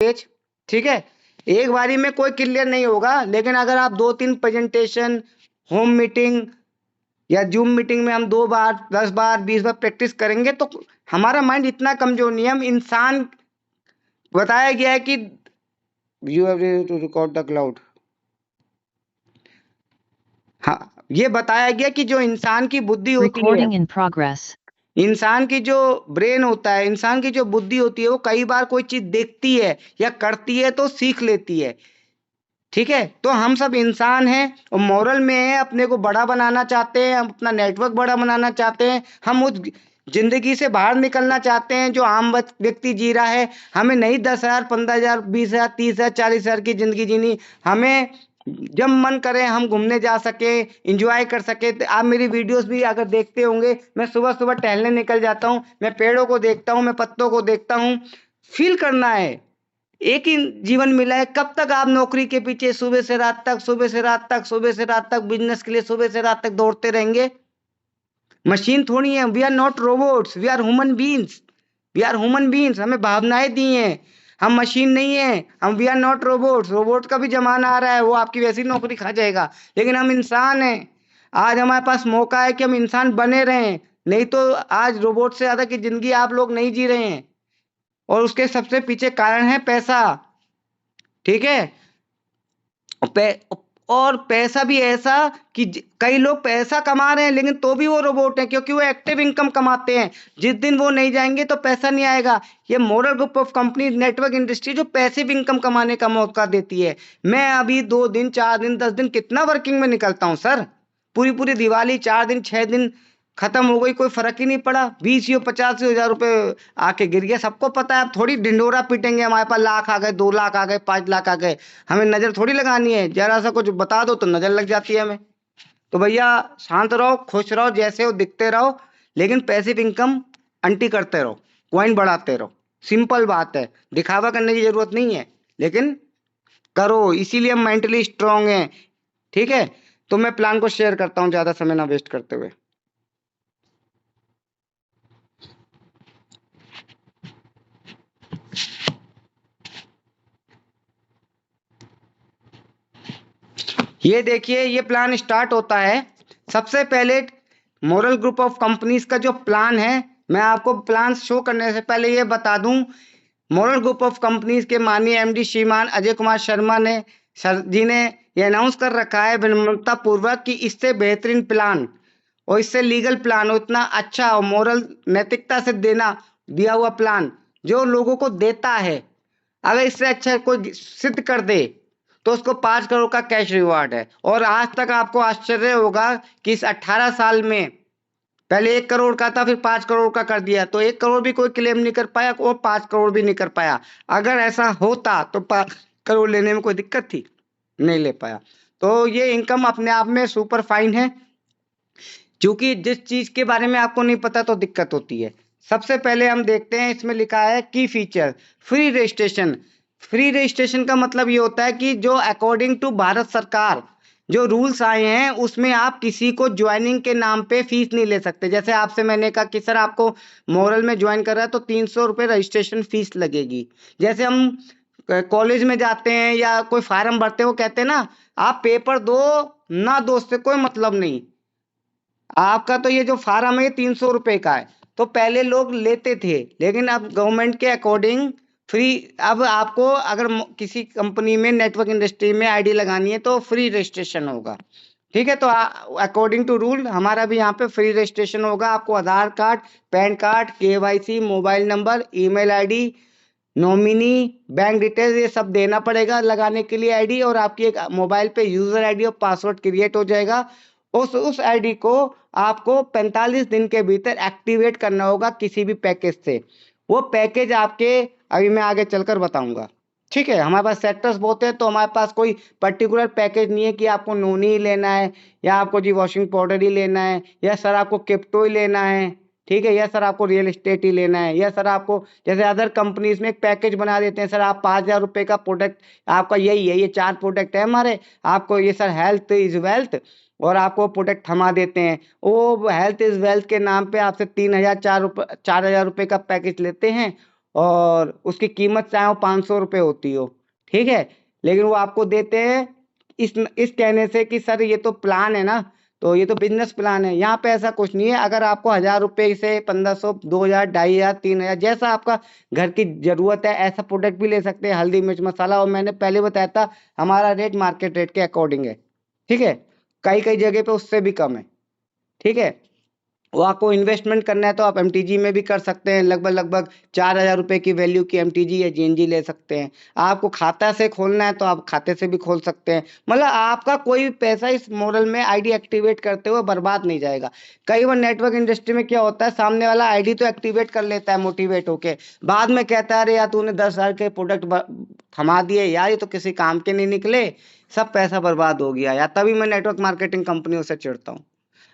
Page, ठीक है। एक बारी में कोई क्लियर नहीं होगा, लेकिन अगर आप 2-3 प्रेजेंटेशन, होम मीटिंग या जूम मीटिंग में हम 2 बार, 10 बार, 20 बार प्रैक्टिस करेंगे तो हमारा माइंड इतना कमजोर नहीं है। हम इंसान, बताया गया है कि you have to record the cloud. हाँ, ये बताया गया कि जो इंसान की बुद्धि होती है, Recording in progress. इंसान की जो ब्रेन होता है, इंसान की जो बुद्धि होती है, वो कई बार कोई चीज देखती है या करती है तो सीख लेती है, ठीक है। तो हम सब इंसान हैं और मॉरल में है, अपने को बड़ा बनाना चाहते हैं, हम अपना नेटवर्क बड़ा बनाना चाहते हैं, हम उस जिंदगी से बाहर निकलना चाहते हैं जो आम व्यक्ति जी रहा है। हमें नहीं 10,000, 15,000, 20,000, 30,000, 40,000 की जिंदगी जीनी। हमें जब मन करे हम घूमने जा सके, इंजॉय कर सके। तो आप मेरी वीडियोस भी अगर देखते होंगे, मैं सुबह सुबह टहलने निकल जाता हूँ, मैं पेड़ों को देखता हूँ, मैं पत्तों को देखता हूँ। फील करना है, एक ही जीवन मिला है। कब तक आप नौकरी के पीछे सुबह से रात तक, सुबह से रात तक, सुबह से रात तक बिजनेस के लिए सुबह से रात तक दौड़ते रहेंगे? मशीन थोड़ी है। We are not robots, we are human beings. We are human beings, हमें भावनाएं दी हैं, हम मशीन नहीं है। हम we are not robots. Robot का भी जमाना आ रहा है, वो आपकी वैसी नौकरी खा जाएगा, लेकिन हम इंसान हैं। आज हमारे पास मौका है कि हम इंसान बने रहें, नहीं तो आज रोबोट से ज्यादा की जिंदगी आप लोग नहीं जी रहे हैं। और उसके सबसे पीछे कारण है पैसा, ठीक है। और पैसा भी ऐसा कि कई लोग पैसा कमा रहे हैं, लेकिन तो भी वो रोबोट हैं, क्योंकि वो एक्टिव इनकम कमाते हैं। जिस दिन वो नहीं जाएंगे तो पैसा नहीं आएगा। ये moral group of company, network industry जो पैसिव इनकम कमाने का मौका देती है। मैं अभी 2 दिन, 4 दिन, 10 दिन कितना वर्किंग में निकलता हूँ सर। पूरी पूरी दिवाली 4 दिन, 6 दिन खत्म हो गई, कोई फर्क ही नहीं पड़ा। 20 या 50 हजार रुपए आके गिर गया। सबको पता है, अब थोड़ी ढिंडोरा पीटेंगे हमारे पास लाख आ गए, 2 लाख आ गए, 5 लाख आ गए। हमें नजर थोड़ी लगानी है, जरा सा कुछ बता दो तो नजर लग जाती है हमें। तो भैया शांत रहो, खुश रहो, जैसे हो दिखते रहो, लेकिन पैसिव इनकम अंटी करते रहो, कॉइन बढ़ाते रहो। सिंपल बात है, दिखावा करने की जरूरत नहीं है, लेकिन करो। इसीलिए हम मेंटली स्ट्रांग हैं, ठीक है। तो मैं प्लान को शेयर करता हूँ ज्यादा समय ना वेस्ट करते हुए। ये देखिए, ये प्लान स्टार्ट होता है। सबसे पहले मॉरल ग्रुप ऑफ कंपनीज का जो प्लान है, मैं आपको प्लान शो करने से पहले ये बता दूं, मॉरल ग्रुप ऑफ कंपनीज के माननीय एमडी श्रीमान अजय कुमार शर्मा ने सर जी ने ये अनाउंस कर रखा है विनम्रता पूर्वक कि इससे बेहतरीन प्लान और इससे लीगल प्लान और इतना अच्छा और मॉरल नैतिकता से देना दिया हुआ प्लान जो लोगों को देता है, अगर इससे अच्छा कोई सिद्ध कर दे तो उसको 5 करोड़ का कैश रिवार्ड है। और आज तक आपको आश्चर्य होगा कि इस 18 साल में पहले 1 करोड़ का था, फिर 5 करोड़ का कर दिया, तो 1 करोड़ भी कोई क्लेम नहीं कर पाया और 5 करोड़ भी नहीं कर पाया। अगर ऐसा होता तो 5 करोड़ लेने में कोई दिक्कत थी? नहीं ले पाया। तो ये इनकम अपने आप में सुपर फाइन है, क्योंकि जिस चीज के बारे में आपको नहीं पता तो दिक्कत होती है। सबसे पहले हम देखते हैं, इसमें लिखा है की feature, free registration. Free registration का मतलब ये होता है कि जो अकॉर्डिंग टू भारत सरकार जो रूल्स आए हैं, उसमें आप किसी को ज्वाइनिंग के नाम पे फीस नहीं ले सकते। जैसे आपसे मैंने कहा कि सर आपको मॉरल में ज्वाइन कर रहा है तो 300 रुपये रजिस्ट्रेशन फीस लगेगी। जैसे हम कॉलेज में जाते हैं या कोई फार्म भरते हैं, वो कहते हैं ना आप पेपर दो ना दो, उससे कोई मतलब नहीं, आपका तो ये जो फार्म है 300 रुपए का है। तो पहले लोग लेते थे, लेकिन अब गवर्नमेंट के अकॉर्डिंग फ्री। अब आपको अगर किसी कंपनी में नेटवर्क इंडस्ट्री में आईडी लगानी है तो फ्री रजिस्ट्रेशन होगा, ठीक है। तो अकॉर्डिंग टू रूल हमारा भी यहाँ पे फ्री रजिस्ट्रेशन होगा। आपको Aadhaar card, PAN card, KYC, mobile number, email ID, nominee, bank details, ये सब देना पड़ेगा लगाने के लिए आईडी। और आपकी एक मोबाइल पे यूजर आईडी और पासवर्ड क्रिएट हो जाएगा। उस आईडी को आपको 45 दिन के भीतर एक्टिवेट करना होगा किसी भी पैकेज से। वो पैकेज आपके अभी मैं आगे चलकर बताऊंगा, ठीक है। हमारे पास सेक्टर्स बहुत है, तो हमारे पास कोई पर्टिकुलर पैकेज नहीं है कि आपको नोनी ही लेना है या आपको जी वॉशिंग पाउडर ही लेना है या सर आपको क्रिप्टो ही लेना है, ठीक है, या सर आपको रियल एस्टेट ही लेना है, या सर आपको जैसे अदर कंपनीज में एक पैकेज बना देते हैं, सर आप 5,000 रुपये का प्रोडक्ट आपका यही है, ये 4 प्रोडक्ट है हमारे, आपको ये सर हेल्थ इज वेल्थ, और आपको प्रोडक्ट थमा देते हैं। वो हेल्थ इज वेल्थ के नाम पे आपसे 3,000 4,000 रुपये का पैकेज लेते हैं और उसकी कीमत चाहे वो 500 रुपये होती हो, ठीक है, लेकिन वो आपको देते हैं इस कहने से कि सर ये तो प्लान है ना, तो ये तो बिजनेस प्लान है। यहाँ पे ऐसा कुछ नहीं है। अगर आपको 1000 रुपये से 1500, 2000, 2500, 3000, जैसा आपका घर की जरूरत है ऐसा प्रोडक्ट भी ले सकते हैं। हल्दी मिर्च मसाला, और मैंने पहले बताया था हमारा रेट मार्केट रेट के अकॉर्डिंग है, ठीक है, कई कई जगह पे उससे भी कम है, ठीक है। वो आपको इन्वेस्टमेंट करना है तो आप एमटीजी में भी कर सकते हैं। लगभग लगभग 4000 रुपये की वैल्यू की एमटीजी या जीएनजी ले सकते हैं। आपको खाता से खोलना है तो आप खाते से भी खोल सकते हैं। मतलब आपका कोई भी पैसा इस मॉडल में आईडी एक्टिवेट करते हुए बर्बाद नहीं जाएगा। कई बार नेटवर्क इंडस्ट्री में क्या होता है, सामने वाला आईडी तो एक्टिवेट कर लेता है मोटिवेट होके, बाद में कहता है अरे यार तूने 10,000 के प्रोडक्ट थमा दिए यार, ये तो किसी काम के नहीं निकले, सब पैसा बर्बाद हो गया यार। तभी मैं नेटवर्क मार्केटिंग कंपनियों से चिढ़ता हूँ।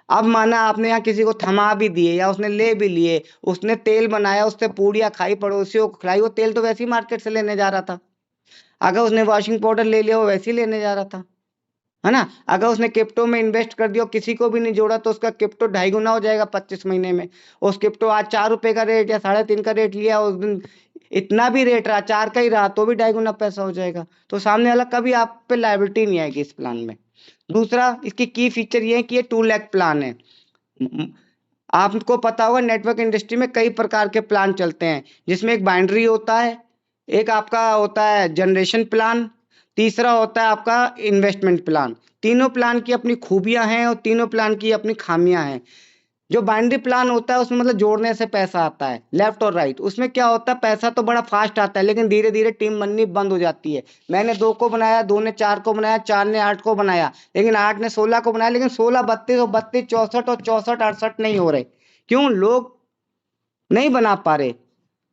अब माना आपने यहाँ किसी को थमा भी दिए या उसने ले भी लिए, उसने तेल बनाया, उससे पूड़ियाँ खाई, पड़ोसियों को खिलाई, वो तेल तो वैसे ही मार्केट से लेने जा रहा था। अगर उसने वॉशिंग पाउडर ले लिया वो वैसे ही लेने जा रहा था, है ना। अगर उसने क्रिप्टो में इन्वेस्ट कर दिया, किसी को भी नहीं जोड़ा, तो उसका क्रिप्टो 2.5 गुना हो जाएगा 25 महीने में। उस क्रिप्टो आज 4 रुपए का रेट या 3.5 का रेट लिया, उस दिन इतना भी रेट रहा, 4 का ही रहा, तो भी 2.5 गुना पैसा हो जाएगा। तो सामने वाला कभी आप पे लायबिलिटी नहीं आएगी इस प्लान में। दूसरा इसकी की फीचर ये है कि ये 2 लाख प्लान है। आपको पता होगा नेटवर्क इंडस्ट्री में कई प्रकार के प्लान चलते हैं, जिसमें एक बाइनरी होता है, एक आपका होता है जनरेशन प्लान, तीसरा होता है आपका इन्वेस्टमेंट प्लान। तीनों प्लान की अपनी खूबियां हैं और तीनों प्लान की अपनी खामियां हैं। जो बाइनरी प्लान होता है उसमें मतलब जोड़ने से पैसा आता है लेफ्ट और राइट। उसमें क्या होता है, पैसा तो बड़ा फास्ट आता है लेकिन धीरे धीरे टीम बननी बंद हो जाती है। मैंने 2 को बनाया, 2 ने 4 को बनाया, 4 ने 8 को बनाया, लेकिन 8 ने 16 को बनाया, लेकिन 16 32 और 32 64 और 64 68 नहीं हो रहे। क्यों? लोग नहीं बना पा रहे।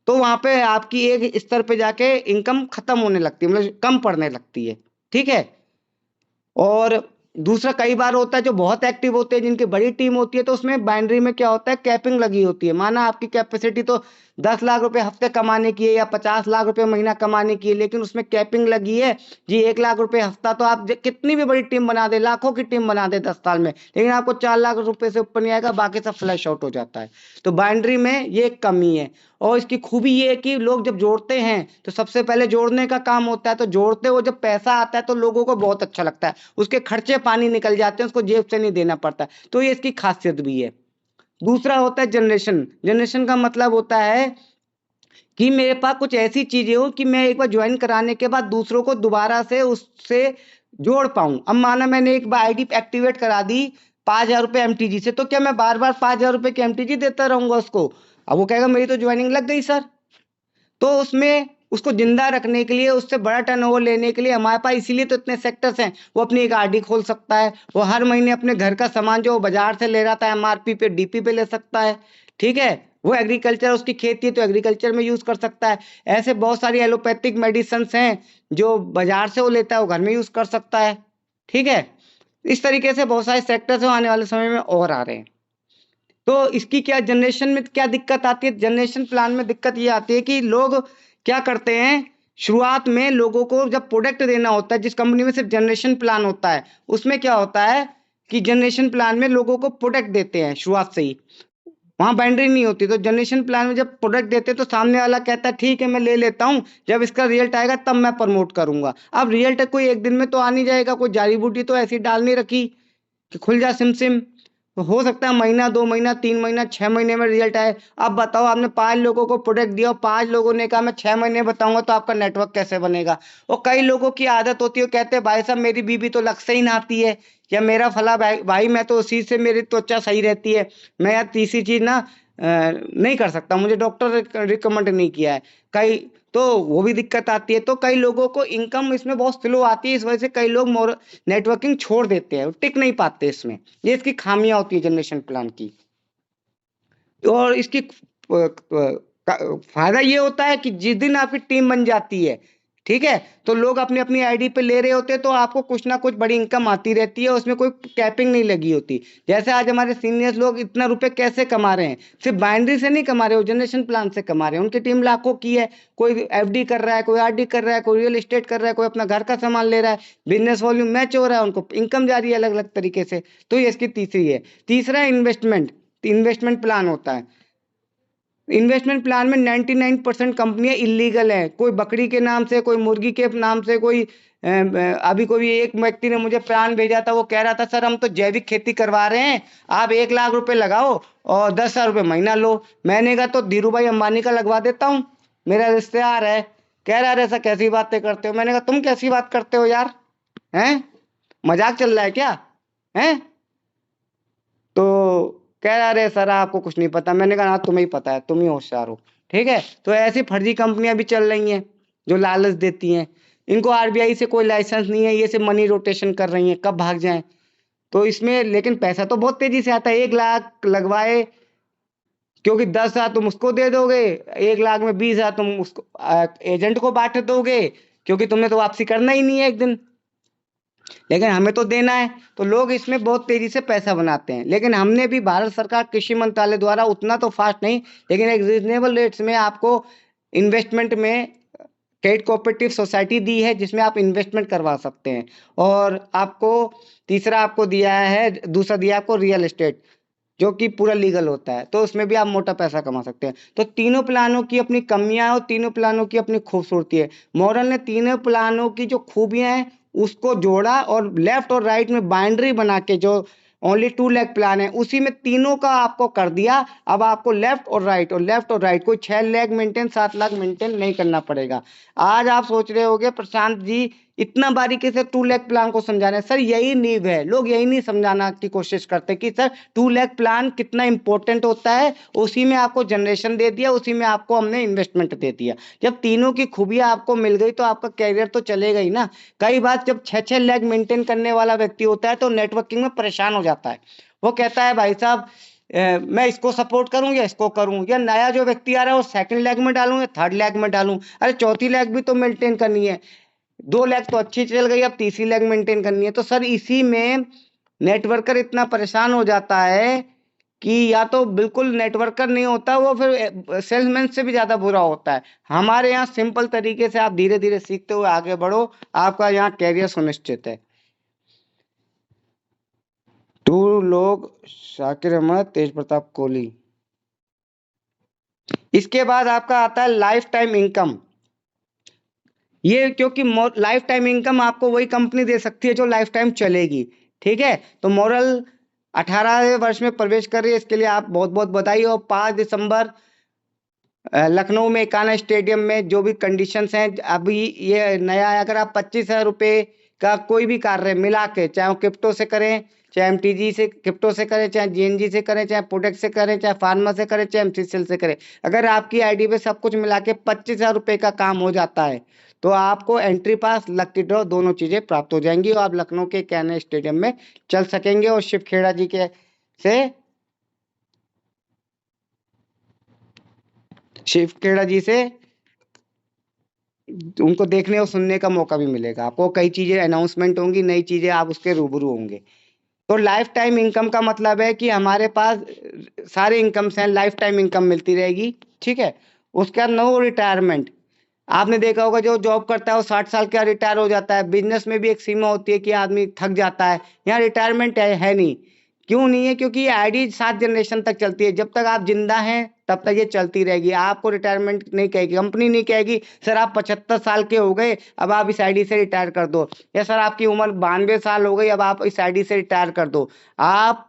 तो वहां पे आपकी एक स्तर पे जाके इनकम खत्म होने लगती है, मतलब कम पड़ने लगती है, ठीक है। और दूसरा कई बार होता है जो बहुत एक्टिव होते हैं, जिनकी बड़ी टीम होती है, तो उसमें बाइनरी में क्या होता है, कैपिंग लगी होती है। माना आपकी कैपेसिटी तो 10 लाख रुपए हफ्ते कमाने की है या 50 लाख रुपए महीना कमाने की है, लेकिन उसमें कैपिंग लगी है जी 1 लाख रुपए हफ्ता। तो आप कितनी भी बड़ी टीम बना दे, लाखों की टीम बना दे 10 साल में, लेकिन आपको 4 लाख रुपए से ऊपर नहीं आएगा, बाकी सब फ्लैश आउट हो जाता है। तो बाइनरी में ये एक कमी है। और इसकी खूबी ये है कि लोग जब जोड़ते हैं तो सबसे पहले जोड़ने का काम होता है, तो जोड़ते हो जब पैसा आता है तो लोगों को बहुत अच्छा लगता है, उसके खर्चे पानी निकल जाते हैं, उसको जेब से नहीं देना पड़ता। तो ये इसकी खासियत भी है। दूसरा होता है जनरेशन। जनरेशन का मतलब होता है कि मेरे पास कुछ ऐसी चीजें हो कि मैं एक बार ज्वाइन कराने के बाद दूसरों को दोबारा से उससे जोड़ पाऊं। अब माना मैंने एक बार आईडी एक्टिवेट करा दी 5,000 रुपये एमटीजी से, तो क्या मैं बार बार 5,000 रुपये की एमटीजी देता रहूंगा उसको? अब वो कहेगा मेरी तो ज्वाइनिंग लग गई सर। तो उसमें उसको जिंदा रखने के लिए, उससे बड़ा टर्नओवर लेने के लिए हमारे पास इसीलिए तो इतने सेक्टर्स हैं। वो अपनी एक आरडी खोल सकता है, वो हर महीने अपने घर का सामान जो बाजार से ले रहा था एमआरपी पे डीपी पे ले सकता है, ठीक है। वो एग्रीकल्चर, उसकी खेती है तो एग्रीकल्चर में यूज कर सकता है। ऐसे बहुत सारी एलोपैथिक मेडिसिन हैं जो बाजार से वो लेता है, वो घर में यूज कर सकता है, ठीक है। इस तरीके से बहुत सारे सेक्टर्स आने वाले समय में और आ रहे हैं। तो इसकी क्या जनरेशन में क्या दिक्कत आती है? जनरेशन प्लान में दिक्कत ये आती है कि लोग क्या करते हैं, शुरुआत में लोगों को जब प्रोडक्ट देना होता है, जिस कंपनी में सिर्फ जनरेशन प्लान होता है, उसमें क्या होता है कि जनरेशन प्लान में लोगों को प्रोडक्ट देते हैं शुरुआत से ही, वहां बाउंड्री नहीं होती। तो जनरेशन प्लान में जब प्रोडक्ट देते हैं तो सामने वाला कहता है ठीक है मैं ले लेता हूं, जब इसका रिजल्ट आएगा तब मैं प्रमोट करूंगा। अब रिजल्ट कोई एक दिन में तो आ नहीं जाएगा, कोई जारी बूटी तो ऐसी डाल नहीं रखी कि खुल जा सिम सिम। तो हो सकता है महीना, 2 महीना, 3 महीना, 6 महीने में रिजल्ट आए। अब बताओ, आपने 5 लोगों को प्रोडक्ट दिया और 5 लोगों ने कहा मैं 6 महीने बताऊंगा, तो आपका नेटवर्क कैसे बनेगा? और कई लोगों की आदत होती है, कहते हैं भाई साहब मेरी बीबी तो लग से ही नहाती है, या मेरा फला भाई मैं तो उसी से मेरी त्वचा सही रहती है, मैं यार तीसरी चीज ना नहीं कर सकता, मुझे डॉक्टर रिकमेंड नहीं किया है। कई तो वो भी दिक्कत आती है। तो कई लोगों को इनकम इसमें बहुत स्लो आती है, इस वजह से कई लोग नेटवर्किंग छोड़ देते हैं, टिक नहीं पाते इसमें। ये इसकी खामियां होती है जनरेशन प्लान की। और इसकी फायदा ये होता है कि जिस दिन आपकी टीम बन जाती है, ठीक है, तो लोग अपनी अपनी आईडी पे ले रहे होते हैं, तो आपको कुछ ना कुछ बड़ी इनकम आती रहती है, उसमें कोई कैपिंग नहीं लगी होती। जैसे आज हमारे सीनियर्स लोग इतना रुपए कैसे कमा रहे हैं, सिर्फ बाइनरी से नहीं कमा रहे, वो जनरेशन प्लान से कमा रहे हैं। उनकी टीम लाखों की है, कोई एफडी कर रहा है, कोई आरडी कर रहा है, कोई रियल एस्टेट कर रहा है, कोई अपना घर का सामान ले रहा है, बिजनेस वॉल्यूम मैच हो रहा है, उनको इनकम जा रही है अलग अलग तरीके से। तो ये इसकी तीसरी है। तीसरा इन्वेस्टमेंट प्लान होता है। इन्वेस्टमेंट प्लान में 99% कंपनियां इलीगल हैं। कोई बकरी के नाम से, कोई मुर्गी के नाम से, कोई अभी कोई एक व्यक्ति ने मुझे प्लान भेजा था, वो कह रहा था सर हम तो जैविक खेती करवा रहे हैं, आप 1 लाख रुपए लगाओ और 10,000 रुपये महीना लो। मैंने कहा तो धीरू भाई अंबानी का लगवा देता हूँ, मेरा रिश्तेदार है। कह रहा है सर कैसी बातें करते हो। मैंने कहा तुम कैसी बात करते हो यार, हैं मजाक चल रहा है क्या, हैं? तो कह रहा अरे सर आपको कुछ नहीं पता। मैंने कहा हाँ तुम्हें ही पता है, तुम ही होशियार हो। ठीक है, तो ऐसी फर्जी कंपनियां भी चल रही हैं जो लालच देती हैं। इनको आरबीआई से कोई लाइसेंस नहीं है, ये सिर्फ मनी रोटेशन कर रही हैं, कब भाग जाएं। तो इसमें लेकिन पैसा तो बहुत तेजी से आता है। 1 लाख लगवाए, क्योंकि 10,000 तुम उसको दे दोगे, 1 लाख में 20,000 तुम उसको एजेंट को बांट दोगे, क्योंकि तुमने तो वापसी करना ही नहीं है एक दिन, लेकिन हमें तो देना है। तो लोग इसमें बहुत तेजी से पैसा बनाते हैं। लेकिन हमने भी, भारत सरकार कृषि मंत्रालय द्वारा उतना तो फास्ट नहीं, लेकिन एक रीजनेबल रेट्स में आपको इन्वेस्टमेंट में क्रेडिट कोऑपरेटिव सोसाइटी दी है, जिसमें आप इन्वेस्टमेंट करवा सकते हैं। और आपको तीसरा आपको दिया है, दूसरा दिया आपको रियल एस्टेट, जो कि पूरा लीगल होता है, तो उसमें भी आप मोटा पैसा कमा सकते हैं। तो तीनों प्लानों की अपनी कमियां और तीनों प्लानों की अपनी खूबसूरती है। मॉरल ने तीनों प्लानों की जो खूबियां हैं उसको जोड़ा, और लेफ्ट और राइट में बाउंड्री बना के, जो ओनली 2 लाख प्लान है उसी में तीनों का आपको कर दिया। अब आपको लेफ्ट और राइट, और लेफ्ट और राइट कोई 6 लाख मेंटेन, 7 लाख मेंटेन नहीं करना पड़ेगा। आज आप सोच रहे होगे प्रशांत जी इतना बारीकी से 2 लाख प्लान को समझा रहे हैं। सर यही नींव है, लोग यही नहीं समझाना की कोशिश करते कि सर 2 लाख प्लान कितना इंपॉर्टेंट होता है। उसी में आपको जनरेशन दे दिया, उसी में आपको हमने इन्वेस्टमेंट दे दिया। जब तीनों की खूबियां आपको मिल गई तो आपका कैरियर तो चलेगा ही ना। कई बार जब 6-6 लाख मेंटेन करने वाला व्यक्ति होता है तो नेटवर्किंग में परेशान हो जाता है। वो कहता है भाई साहब मैं इसको सपोर्ट करूं या इसको करूं, या नया जो व्यक्ति आ रहा है वो 2nd लाख में डालूं या 3rd लाख में डालूं, अरे 4th लाख भी तो मेंटेन करनी है। 2 लाख तो अच्छी चल गई, अब 3री लाख मेंटेन करनी है। तो सर इसी में नेटवर्कर इतना परेशान हो जाता है कि या तो बिल्कुल नेटवर्कर नहीं होता, वो फिर सेल्समैन से भी ज्यादा बुरा होता है। हमारे यहाँ सिंपल तरीके से आप धीरे धीरे सीखते हुए आगे बढ़ो, आपका यहाँ कैरियर सुनिश्चित है। 2 लोग, शाकिर अहमद, तेज प्रताप कोहली। इसके बाद आपका आता है लाइफ टाइम इनकम। ये क्योंकि लाइफ टाइम इनकम आपको वही कंपनी दे सकती है जो लाइफ टाइम चलेगी। ठीक है, तो मॉरल 18वें वर्ष में प्रवेश कर रही है, इसके लिए आप बहुत बहुत बधाई। और 5 दिसंबर लखनऊ में एकाना स्टेडियम में जो भी कंडीशंस हैं अभी ये नया है, अगर आप 25,000 रुपये का कोई भी कार्य मिला के, चाहे वो क्रिप्टो से करें, चाहे एमटीजी से क्रिप्टो से करें, चाहे जीएनजी से करें, चाहे प्रोडक्ट से करें, चाहे फार्मा से करें, चाहे एमसीसीएल से करें, अगर आपकी आईडी पे सब कुछ मिला के 25,000 रुपये का काम हो जाता है तो आपको एंट्री पास, लकी ड्रॉ दोनों चीजें प्राप्त हो जाएंगी और आप लखनऊ के एकाना स्टेडियम में चल सकेंगे। और शिव खेड़ा जी के से शिव खेड़ा जी से उनको देखने और सुनने का मौका भी मिलेगा आपको। कई चीजें अनाउंसमेंट होंगी, नई चीजें आप उसके रूबरू होंगे। तो लाइफ टाइम इनकम का मतलब है कि हमारे पास सारे इनकम्स हैं, लाइफ टाइम इनकम मिलती रहेगी। ठीक है, उसके बाद नो रिटायरमेंट। आपने देखा होगा जो जॉब करता है वो 60 साल का रिटायर हो जाता है। बिजनेस में भी एक सीमा होती है कि आदमी थक जाता है, यहाँ रिटायरमेंट है नहीं। क्यों नहीं है? क्योंकि ये आईडी 7 जनरेशन तक चलती है। जब तक आप जिंदा हैं तब तक ये चलती रहेगी। आपको रिटायरमेंट नहीं कहेगी, कंपनी नहीं कहेगी सर आप 75 साल के हो गए अब आप इस आईडी से रिटायर कर दो, या सर आपकी उम्र 92 साल हो गई अब आप इस आईडी से रिटायर कर दो। आप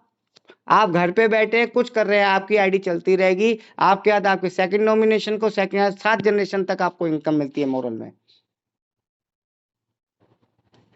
घर पे बैठे कुछ कर रहे हैं, आपकी आईडी चलती रहेगी। आपके बाद आपके सेकंड नॉमिनेशन को, सेकंड 7 जनरेशन तक आपको इनकम मिलती है मॉरल में।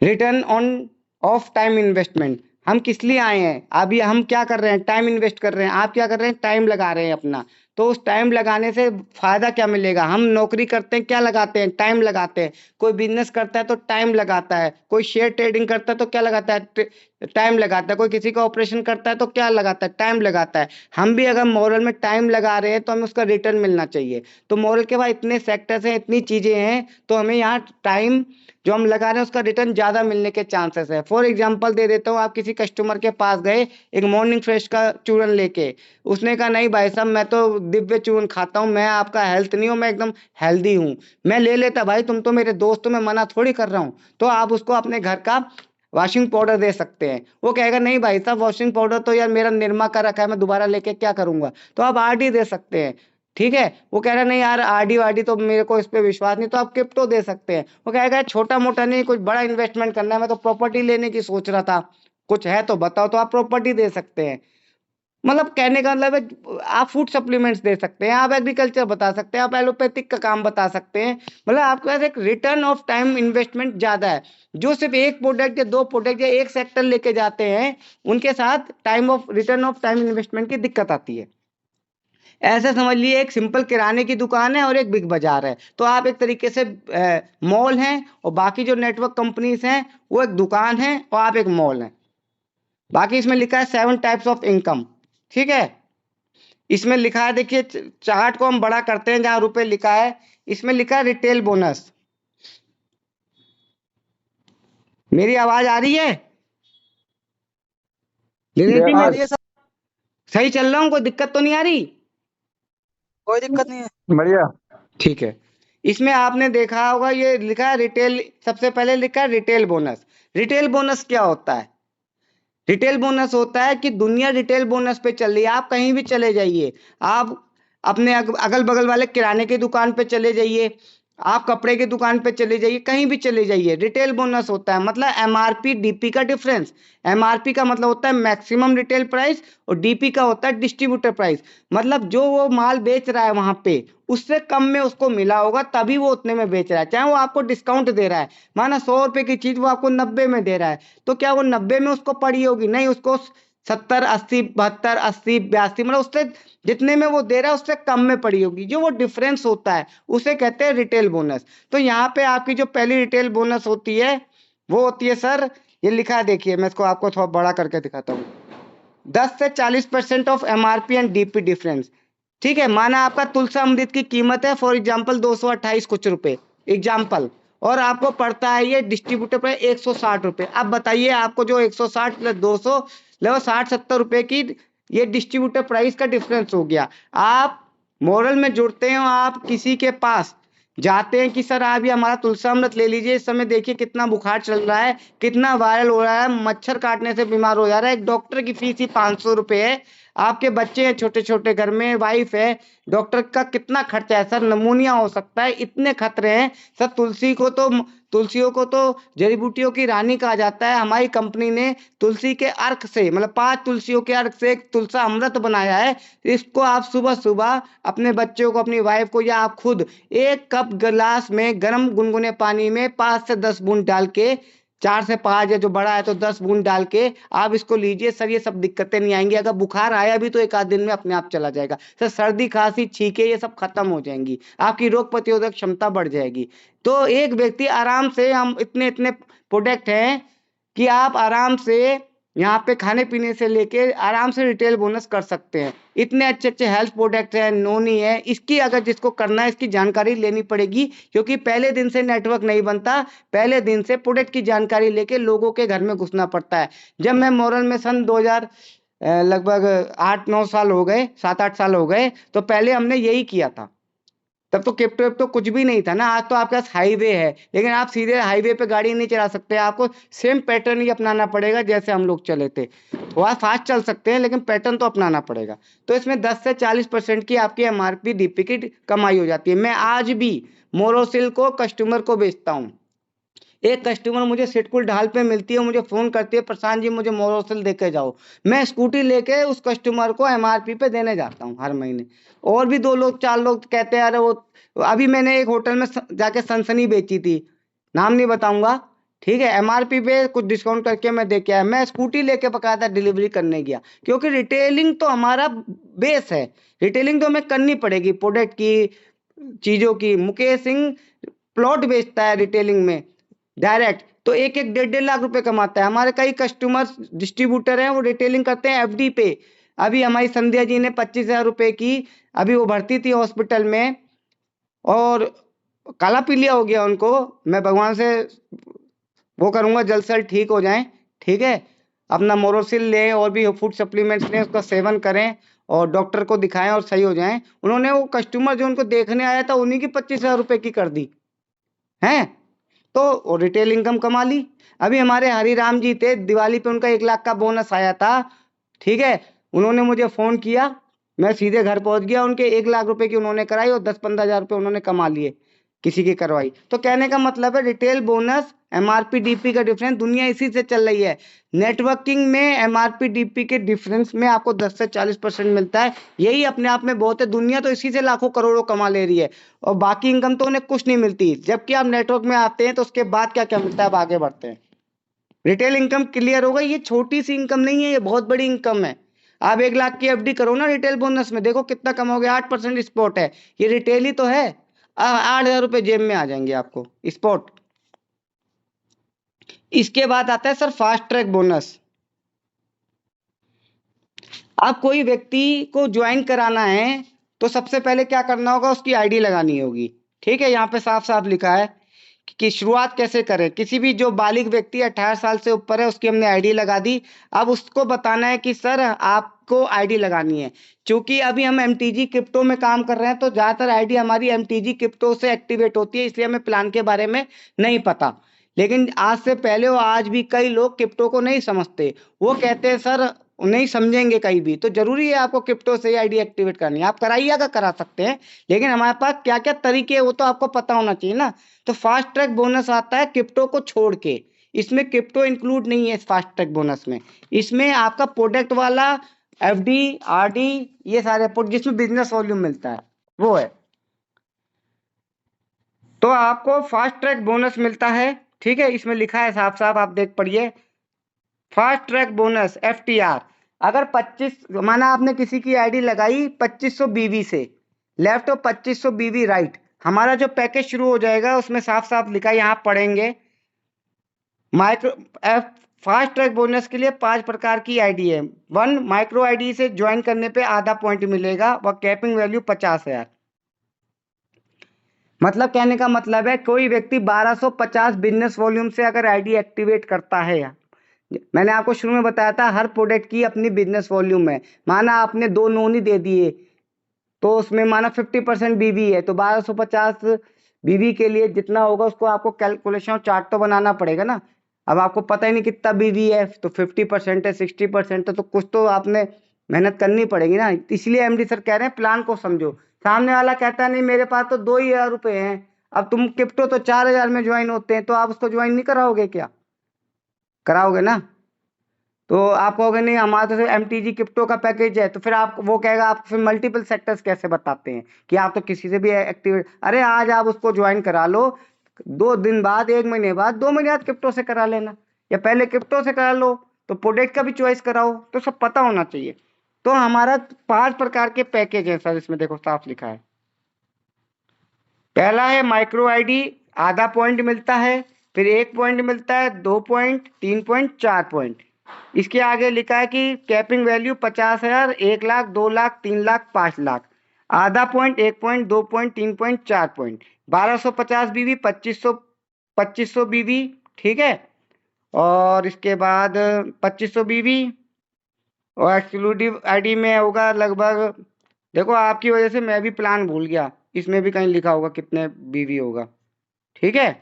Return on off time investment. हम किस लिए आए हैं? अभी हम क्या कर रहे हैं? टाइम इन्वेस्ट कर रहे हैं। आप क्या कर रहे हैं? टाइम लगा रहे हैं अपना। तो उस टाइम लगाने से फायदा क्या मिलेगा? हम नौकरी करते हैं, क्या लगाते हैं? टाइम लगाते हैं। कोई बिजनेस करता है तो टाइम लगाता है। कोई शेयर ट्रेडिंग करता है तो क्या लगाता है? टाइम लगाता है। कोई किसी का ऑपरेशन करता है तो क्या लगाता है? टाइम लगाता है। हम भी अगर मॉरल में टाइम लगा रहे हैं तो हमें उसका रिटर्न मिलना चाहिए। तो मॉरल के बाद इतने सेक्टर्स हैं, इतनी चीजें हैं, तो हमें यहाँ टाइम जो हम लगा रहे हैं उसका रिटर्न ज्यादा मिलने के चांसेस है। फॉर एग्जांपल दे देता हूँ, आप किसी कस्टमर के पास गए एक मॉर्निंग फ्रेश का चूरन लेके, उसने कहा नहीं भाई साहब मैं तो दिव्य चूरन खाता हूँ, मैं आपका हेल्थ नहीं हूँ, मैं एकदम हेल्दी हूँ। मैं ले लेता भाई, तुम तो मेरे दोस्त हो, मैं मना थोड़ी कर रहा हूँ। तो आप उसको अपने घर का वॉशिंग पाउडर दे सकते हैं। वो कहेगा नहीं भाई साहब वॉशिंग पाउडर तो यार मेरा निरमा का रखा है, मैं दोबारा लेके क्या करूंगा। तो आप आरडी दे सकते हैं। ठीक है, वो कह रहा नहीं यार आरडी वारडी तो मेरे को इस पे विश्वास नहीं, तो आप क्रिप्टो दे सकते हैं। वो कहेगा छोटा मोटा नहीं, कुछ बड़ा इन्वेस्टमेंट करना है, मैं तो प्रॉपर्टी लेने की सोच रहा था, कुछ है तो बताओ, तो आप प्रॉपर्टी दे सकते हैं। मतलब कहने का मतलब है आप फूड सप्लीमेंट्स दे सकते हैं, आप एग्रीकल्चर बता सकते हैं, आप एलोपैथिक का काम बता सकते हैं। मतलब आपके पास एक रिटर्न ऑफ टाइम इन्वेस्टमेंट ज्यादा है। जो सिर्फ एक प्रोडक्ट या दो प्रोडक्ट या एक सेक्टर लेके जाते हैं, उनके साथ रिटर्न ऑफ टाइम इन्वेस्टमेंट की दिक्कत आती है। ऐसे समझ लिए एक सिंपल किराने की दुकान है और एक बिग बाजार है, तो आप एक तरीके से मॉल हैं, और बाकी जो नेटवर्क कंपनीज हैं वो एक दुकान है और आप एक मॉल हैं। बाकी इसमें लिखा है 7 टाइप्स ऑफ इनकम। ठीक है, इसमें लिखा है, देखिए चार्ट को हम बड़ा करते हैं, जहां रुपए लिखा है इसमें लिखा है रिटेल बोनस। मेरी आवाज आ रही है दिनेश जी? आ मैं रही है सर। सही चल रहा हूँ, कोई दिक्कत तो नहीं आ रही? कोई दिक्कत नहीं है। बढ़िया। ठीक है, इसमें आपने देखा होगा ये लिखा है रिटेल, सबसे पहले लिखा है रिटेल बोनस। रिटेल बोनस क्या होता है? रिटेल बोनस होता है कि दुनिया रिटेल बोनस पे चल रही है। आप कहीं भी चले जाइए, आप अपने अगल बगल वाले किराने की दुकान पे चले जाइए, आप कपड़े की दुकान पे चले जाइए, कहीं भी चले जाइए, रिटेल बोनस होता है। मतलब एमआरपी डीपी का डिफरेंस। एमआरपी का मतलब होता है मैक्सिमम रिटेल प्राइस, और डीपी का होता है डिस्ट्रीब्यूटर प्राइस। मतलब जो वो माल बेच रहा है वहां पे, उससे कम में उसको मिला होगा, तभी वो उतने में बेच रहा है। चाहे वो आपको डिस्काउंट दे रहा है, माना 100 रुपए की चीज वो आपको 90 में दे रहा है, तो क्या वो 90 में उसको पड़ी होगी? नहीं, उसको 70, 80, 72, 80, 82, मतलब उससे जितने में वो दे रहा है उससे कम में पड़ी होगी। जो वो डिफरेंस होता है उसे कहते हैं रिटेल बोनस। तो यहाँ पे आपकी जो पहली रिटेल बोनस होती है वो होती है सर, ये लिखा है, देखिए मैं इसको आपको थोड़ा बड़ा करके दिखाता हूँ। 10 से 40% of MRP and DP difference. ठीक है, माना आपका तुलसा अमृत की कीमत है फॉर एग्जाम्पल 228 कुछ रुपए एग्जाम्पल, और आपको पड़ता है ये डिस्ट्रीब्यूटर पे 160 रुपए। अब बताइए आपको जो 160 प्लस 200 लगभग 60-70 रुपए की ये डिस्ट्रीब्यूटर प्राइस का डिफरेंस हो गया। आप मॉरल में जुड़ते हैं, आप किसी के पास जाते हैं कि सर आप ये हमारा तुलसा अमृत ले लीजिए, इस समय देखिए कितना बुखार चल रहा है, कितना वायरल हो रहा है, मच्छर काटने से बीमार हो जा रहा है, एक डॉक्टर की फीस ही 500 रुपए है, आपके बच्चे हैं छोटे छोटे, घर में वाइफ है, डॉक्टर का कितना खर्चा है सर, नमूनिया हो सकता है, इतने खतरे हैं सर। तुलसियों को तो जड़ी बूटियों की रानी कहा जाता है। हमारी कंपनी ने तुलसी के अर्क से, मतलब 5 तुलसियों के अर्क से एक तुलसा अमृत बनाया है। इसको आप सुबह सुबह अपने बच्चों को, अपनी वाइफ को, या आप खुद एक कप गिलास में गर्म गुनगुने पानी में 5 से 10 बूंद डाल के, 4 से 5 या जो बड़ा है तो 10 बूंद डाल के आप इसको लीजिए सर, ये सब दिक्कतें नहीं आएंगी। अगर बुखार आया भी तो एक आध दिन में अपने आप चला जाएगा सर। सर्दी खांसी छींके ये सब खत्म हो जाएंगी, आपकी रोग प्रतिरोधक क्षमता बढ़ जाएगी। तो एक व्यक्ति आराम से, हम इतने इतने प्रोडक्ट हैं कि आप आराम से यहाँ पे खाने पीने से लेके आराम से रिटेल बोनस कर सकते हैं। इतने अच्छे अच्छे हेल्थ प्रोडक्ट हैं, नोनी है। इसकी अगर जिसको करना है इसकी जानकारी लेनी पड़ेगी, क्योंकि पहले दिन से नेटवर्क नहीं बनता, पहले दिन से प्रोडक्ट की जानकारी लेके लोगों के घर में घुसना पड़ता है। जब मैं मॉरल में सन 2000 लगभग 8-9 साल हो गए, 7-8 साल हो गए, तो पहले हमने यही किया था। तब तो क्रिप्टो तो कुछ भी नहीं था ना। आज तो आपके पास हाईवे है, लेकिन आप सीधे हाईवे पे गाड़ी नहीं चला सकते, आपको सेम पैटर्न ही अपनाना पड़ेगा जैसे हम लोग चले थे। थोड़ा फास्ट चल सकते हैं लेकिन पैटर्न तो अपनाना पड़ेगा। तो इसमें 10 से 40% की आपकी एमआरपी डीपी की कमाई हो जाती है। मैं आज भी मोरोसिल को कस्टमर को बेचता हूँ। एक कस्टमर मुझे सिटकुल ढाल पे मिलती है, मुझे फोन करती है, प्रशांत जी मुझे मोरोसिल दे के जाओ। मैं स्कूटी लेके उस कस्टमर को एमआरपी पे देने जाता हूँ हर महीने। और भी 2 लोग 4 लोग कहते हैं अरे वो, अभी मैंने एक होटल में जाके सनसनी बेची थी, नाम नहीं बताऊंगा, ठीक है, एमआरपी पे कुछ डिस्काउंट करके मैं दे के आया। मैं स्कूटी लेके बकायदा डिलीवरी करने गया, क्योंकि रिटेलिंग तो हमारा बेस है। रिटेलिंग तो हमें करनी पड़ेगी प्रोडक्ट की, चीजों की। मुकेश सिंह प्लॉट बेचता है रिटेलिंग में डायरेक्ट, तो 1-1, 1.5-1.5 लाख रुपए कमाता है। हमारे कई कस्टमर डिस्ट्रीब्यूटर हैं, वो रिटेलिंग करते हैं एफडी पे। अभी हमारी संध्या जी ने 25,000 रुपए की, अभी वो भर्ती थी हॉस्पिटल में, और काला पीलिया हो गया उनको। मैं भगवान से वो करूंगा जल्द से जल्द ठीक हो जाएं। ठीक है, अपना मोरोसिल लें और भी फूड सप्लीमेंट्स लें, उसका सेवन करें और डॉक्टर को दिखाएं और सही हो जाएं। उन्होंने वो कस्टमर जो उनको देखने आया था उन्हीं की 25,000 रुपए की कर दी हैं, तो रिटेल इनकम कमा ली। अभी हमारे हरिराम जी थे, दिवाली पे उनका 1 लाख का बोनस आया था। ठीक है, उन्होंने मुझे फोन किया, मैं सीधे घर पहुंच गया, उनके 1 लाख रुपए की उन्होंने कराई और 10-15 हजार रुपए उन्होंने कमा लिए किसी की करवाई। तो कहने का मतलब है रिटेल बोनस एमआरपी डीपी का डिफरेंस दुनिया इसी से चल रही है। नेटवर्किंग में एमआरपी डीपी के डिफरेंस में आपको 10 से 40% मिलता है। यही अपने आप में बहुत है। दुनिया तो इसी से लाखों करोड़ों कमा ले रही है और बाकी इनकम तो उन्हें कुछ नहीं मिलती। जबकि आप नेटवर्क में आते हैं तो उसके बाद क्या क्या मिलता है, अब आगे बढ़ते हैं। रिटेल इनकम क्लियर होगा, ये छोटी सी इनकम नहीं है, ये बहुत बड़ी इनकम है। आप 1 लाख की एफडी करो ना रिटेल बोनस में, देखो कितना कमाओगे। 8% स्पॉट है, ये रिटेल ही तो है। 8,000 रुपए जेब में आ जाएंगे आपको स्पॉट। इसके बाद आता है सर फास्ट ट्रैक बोनस। अब कोई व्यक्ति को ज्वाइन कराना है तो सबसे पहले क्या करना होगा, उसकी आईडी लगानी होगी। ठीक है, यहाँ पे साफ साफ लिखा है कि शुरुआत कैसे करें। किसी भी जो बालिग व्यक्ति 18 साल से ऊपर है उसकी हमने आईडी लगा दी। अब उसको बताना है कि सर आपको आईडी लगानी है। क्योंकि अभी हम एमटीजी क्रिप्टो में काम कर रहे हैं तो ज्यादातर आईडी हमारी एमटीजी क्रिप्टो से एक्टिवेट होती है, इसलिए हमें प्लान के बारे में नहीं पता। लेकिन आज से पहले और आज भी कई लोग क्रिप्टो को नहीं समझते। वो कहते हैं सर नहीं समझेंगे कहीं भी, तो जरूरी है आपको क्रिप्टो से आईडी एक्टिवेट करनी है। आप कराइएगा, करा सकते हैं, लेकिन हमारे पास क्या क्या तरीके हैं वो तो आपको पता होना चाहिए ना। तो फास्ट ट्रैक बोनस आता है क्रिप्टो को छोड़ के, इसमें क्रिप्टो इंक्लूड नहीं है। इस फास्ट ट्रैक बोनस में इसमें आपका प्रोडक्ट वाला एफडी आरडी ये सारे जिसमें बिजनेस वॉल्यूम मिलता है वो है। तो आपको फास्ट ट्रैक बोनस मिलता है। ठीक है, इसमें लिखा है साफ साफ, आप देख पढ़िए। फास्ट ट्रैक बोनस एफटीआर, अगर 25 माना आपने किसी की आईडी लगाई 2500 बीवी से लेफ्ट और 2500 बीवी राइट, हमारा जो पैकेज शुरू हो जाएगा उसमें साफ साफ लिखा है, यहाँ पढ़ेंगे। माइक्रो फास्ट ट्रैक बोनस के लिए 5 प्रकार की आईडी है। 1 माइक्रो आईडी से ज्वाइन करने पे आधा पॉइंट मिलेगा, वह कैपिंग वैल्यू 50,000। मतलब कहने का मतलब है कोई व्यक्ति 1250 बिजनेस वॉल्यूम से अगर आईडी एक्टिवेट करता है, मैंने आपको शुरू में बताया था हर प्रोडक्ट की अपनी बिजनेस वॉल्यूम है। माना आपने 2 नोनी दे दिए तो उसमें माना 50% बीवी है, तो 1250 बीवी के लिए जितना होगा उसको आपको कैलकुलेशन चार्ट तो बनाना पड़ेगा ना। अब आपको पता ही नहीं कितना बीवी है, तो 50% है 60% है, तो कुछ तो आपने मेहनत करनी पड़ेगी ना। इसलिए एमडी सर कह रहे हैं प्लान को समझो। सामने वाला कहता है नहीं मेरे पास तो 2,000 रुपए हैं, अब तुम क्रिप्टो तो 4,000 में ज्वाइन होते हैं, तो आप उसको ज्वाइन नहीं कराओगे क्या? कराओगे ना। तो आप कहोगे नहीं हमारा तो एमटीजी क्रिप्टो का पैकेज है, तो फिर आप वो कहेगा आप फिर मल्टीपल सेक्टर्स कैसे बताते हैं कि आप तो किसी से भी एक्टिवेट। अरे आज आप उसको ज्वाइन करा लो, 2 दिन बाद 1 महीने बाद 2 महीने बाद क्रिप्टो से करा लेना, या पहले क्रिप्टो से करा लो, तो प्रोडक्ट का भी चॉइस कराओ, तो सब पता होना चाहिए। तो हमारा 5 प्रकार के पैकेज है सर, इसमें देखो साफ लिखा है। पहला है माइक्रो आईडी, आधा पॉइंट मिलता है, फिर 1 पॉइंट मिलता है, 2 पॉइंट, 3 पॉइंट, 4 पॉइंट। इसके आगे लिखा है कि कैपिंग वैल्यू 50,000, 1 लाख, 2 लाख, 3 लाख, 5 लाख। आधा point, 1 point, 2 point, 3 point, 4 point. 1250 बीवी, 2500 बीवी। ठीक है, और इसके बाद 2500 बीवी और एक्सक्लूसिव आईडी में होगा लगभग, देखो आपकी वजह से मैं भी प्लान भूल गया, इसमें भी कहीं लिखा होगा कितने बीवी होगा। ठीक है,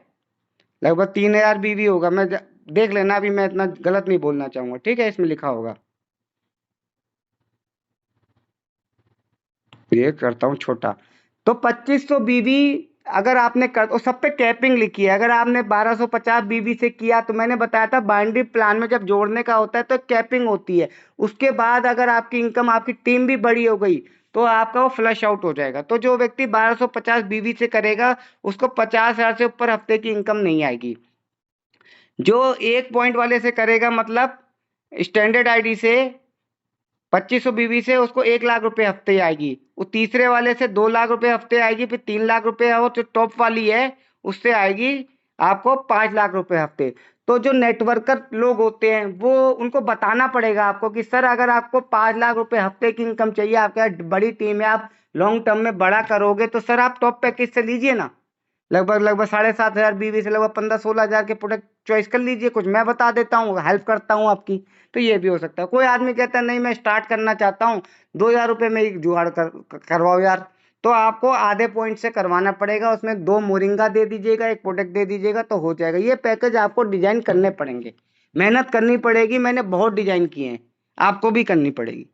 लगभग 3,000 बीवी होगा। मैं देख लेना, अभी मैं इतना गलत नहीं बोलना चाहूंगा। ठीक है, इसमें लिखा होगा, ये करता हूँ छोटा। तो 2500 बीवी अगर आपने कर, और सब पे कैपिंग लिखी है। अगर आपने 1250 बीवी से किया तो मैंने बताया था बाइनरी प्लान में जब जोड़ने का होता है तो कैपिंग होती है। उसके बाद अगर आपकी इनकम, आपकी टीम भी बड़ी हो गई तो आपका वो फ्लश आउट हो जाएगा। तो जो व्यक्ति 1250 बीवी से करेगा उसको 50,000 से ऊपर हफ्ते की इनकम नहीं आएगी। जो 1 पॉइंट वाले से करेगा, मतलब स्टैंडर्ड आईडी से 2500 बीवी से, उसको 1 लाख रुपए हफ्ते आएगी। वो तीसरे वाले से 2 लाख रुपए हफ्ते आएगी, फिर 3 लाख रुपए और जो टॉप वाली है उससे आएगी आपको 5 लाख रुपए हफ्ते। तो जो नेटवर्कर लोग होते हैं वो, उनको बताना पड़ेगा आपको कि सर अगर आपको 5 लाख रुपए हफ्ते की इनकम चाहिए, आपके बड़ी टीम है, आप लॉन्ग टर्म में बड़ा करोगे, तो सर आप टॉप पैकेज से लीजिए ना। लगभग 7,500 बीवी से लगभग 15-16 हजार के प्रोडक्ट चॉइस कर लीजिए। कुछ मैं बता देता हूँ, हेल्प करता हूँ आपकी। तो ये भी हो सकता है। कोई आदमी कहता है नहीं मैं स्टार्ट करना चाहता हूँ, 2,000 रुपये में ही जुगाड़ करवाओ यार, तो आपको आधे पॉइंट से करवाना पड़ेगा। उसमें 2 मोरिंगा दे दीजिएगा, 1 प्रोडक्ट दे दीजिएगा तो हो जाएगा। ये पैकेज आपको डिजाइन करने पड़ेंगे, मेहनत करनी पड़ेगी। मैंने बहुत डिजाइन किए हैं, आपको भी करनी पड़ेगी।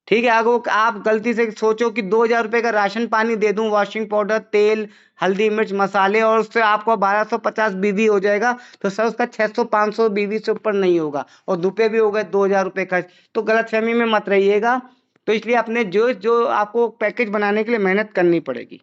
ठीक है। अगर आप गलती से सोचो कि 2,000 रुपये का राशन पानी दे दूं, वॉशिंग पाउडर, तेल, हल्दी, मिर्च, मसाले, और उससे आपको 1250 बीबी हो जाएगा, तो सर उसका 600-500 बीबी से ऊपर नहीं होगा, और रुपये भी हो गए 2,000 रुपये खर्च। तो गलतफहमी में मत रहिएगा। तो इसलिए अपने जो जो आपको पैकेज बनाने के लिए मेहनत करनी पड़ेगी।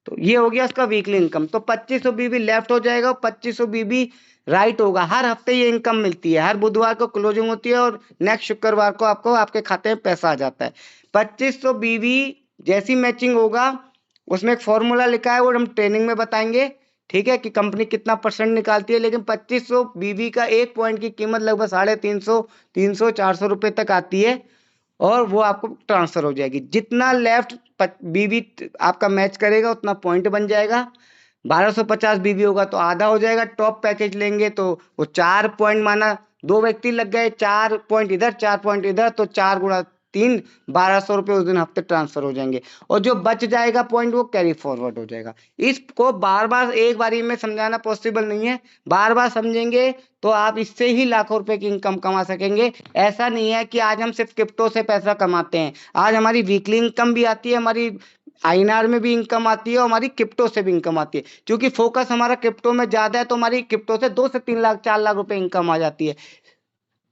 तो ये हो गया उसका वीकली इनकम। तो 2500 बीबी लेफ्ट हो जाएगा, 2500 बीबी राइट होगा। हर हफ्ते ये इनकम मिलती है, हर बुधवार को क्लोजिंग होती है और नेक्स्ट शुक्रवार को आपको आपके खाते में पैसा आ जाता है। 2500 बीबी जैसी मैचिंग होगा, उसमें एक फॉर्मूला लिखा है, वो हम ट्रेनिंग में बताएंगे, ठीक है, कि कंपनी कितना परसेंट निकालती है। लेकिन 2500 बीबी का एक पॉइंट की कीमत लगभग 350, 300, 400 रुपये तक आती है, और वो आपको ट्रांसफर हो जाएगी। जितना लेफ्ट बीबी आपका मैच करेगा उतना पॉइंट बन जाएगा। 1250 बीबी होगा तो आधा हो जाएगा। टॉप पैकेज लेंगे तो वो 4 पॉइंट, माना 2 व्यक्ति लग गए, 4 पॉइंट इधर 4 पॉइंट इधर, तो 4 गुणा 3, 1200 रुपये उस दिन हफ्ते ट्रांसफर हो जाएंगे। और जो बच जाएगा पॉइंट वो कैरी फॉरवर्ड हो जाएगा। इसको बार बार एक बारी में समझाना पॉसिबल नहीं है, बार बार समझेंगे तो आप इससे ही लाखों रुपए की इनकम कमा सकेंगे। ऐसा नहीं है कि आज हम सिर्फ क्रिप्टो से पैसा कमाते हैं, आज हमारी वीकली इनकम भी आती है, हमारी आईएनआर में भी इनकम आती है, और हमारी क्रिप्टो से भी इनकम आती है। क्योंकि फोकस हमारा क्रिप्टो में ज्यादा है, तो हमारी क्रिप्टो से 2 से 3 लाख 4 लाख रुपए इनकम आ जाती है।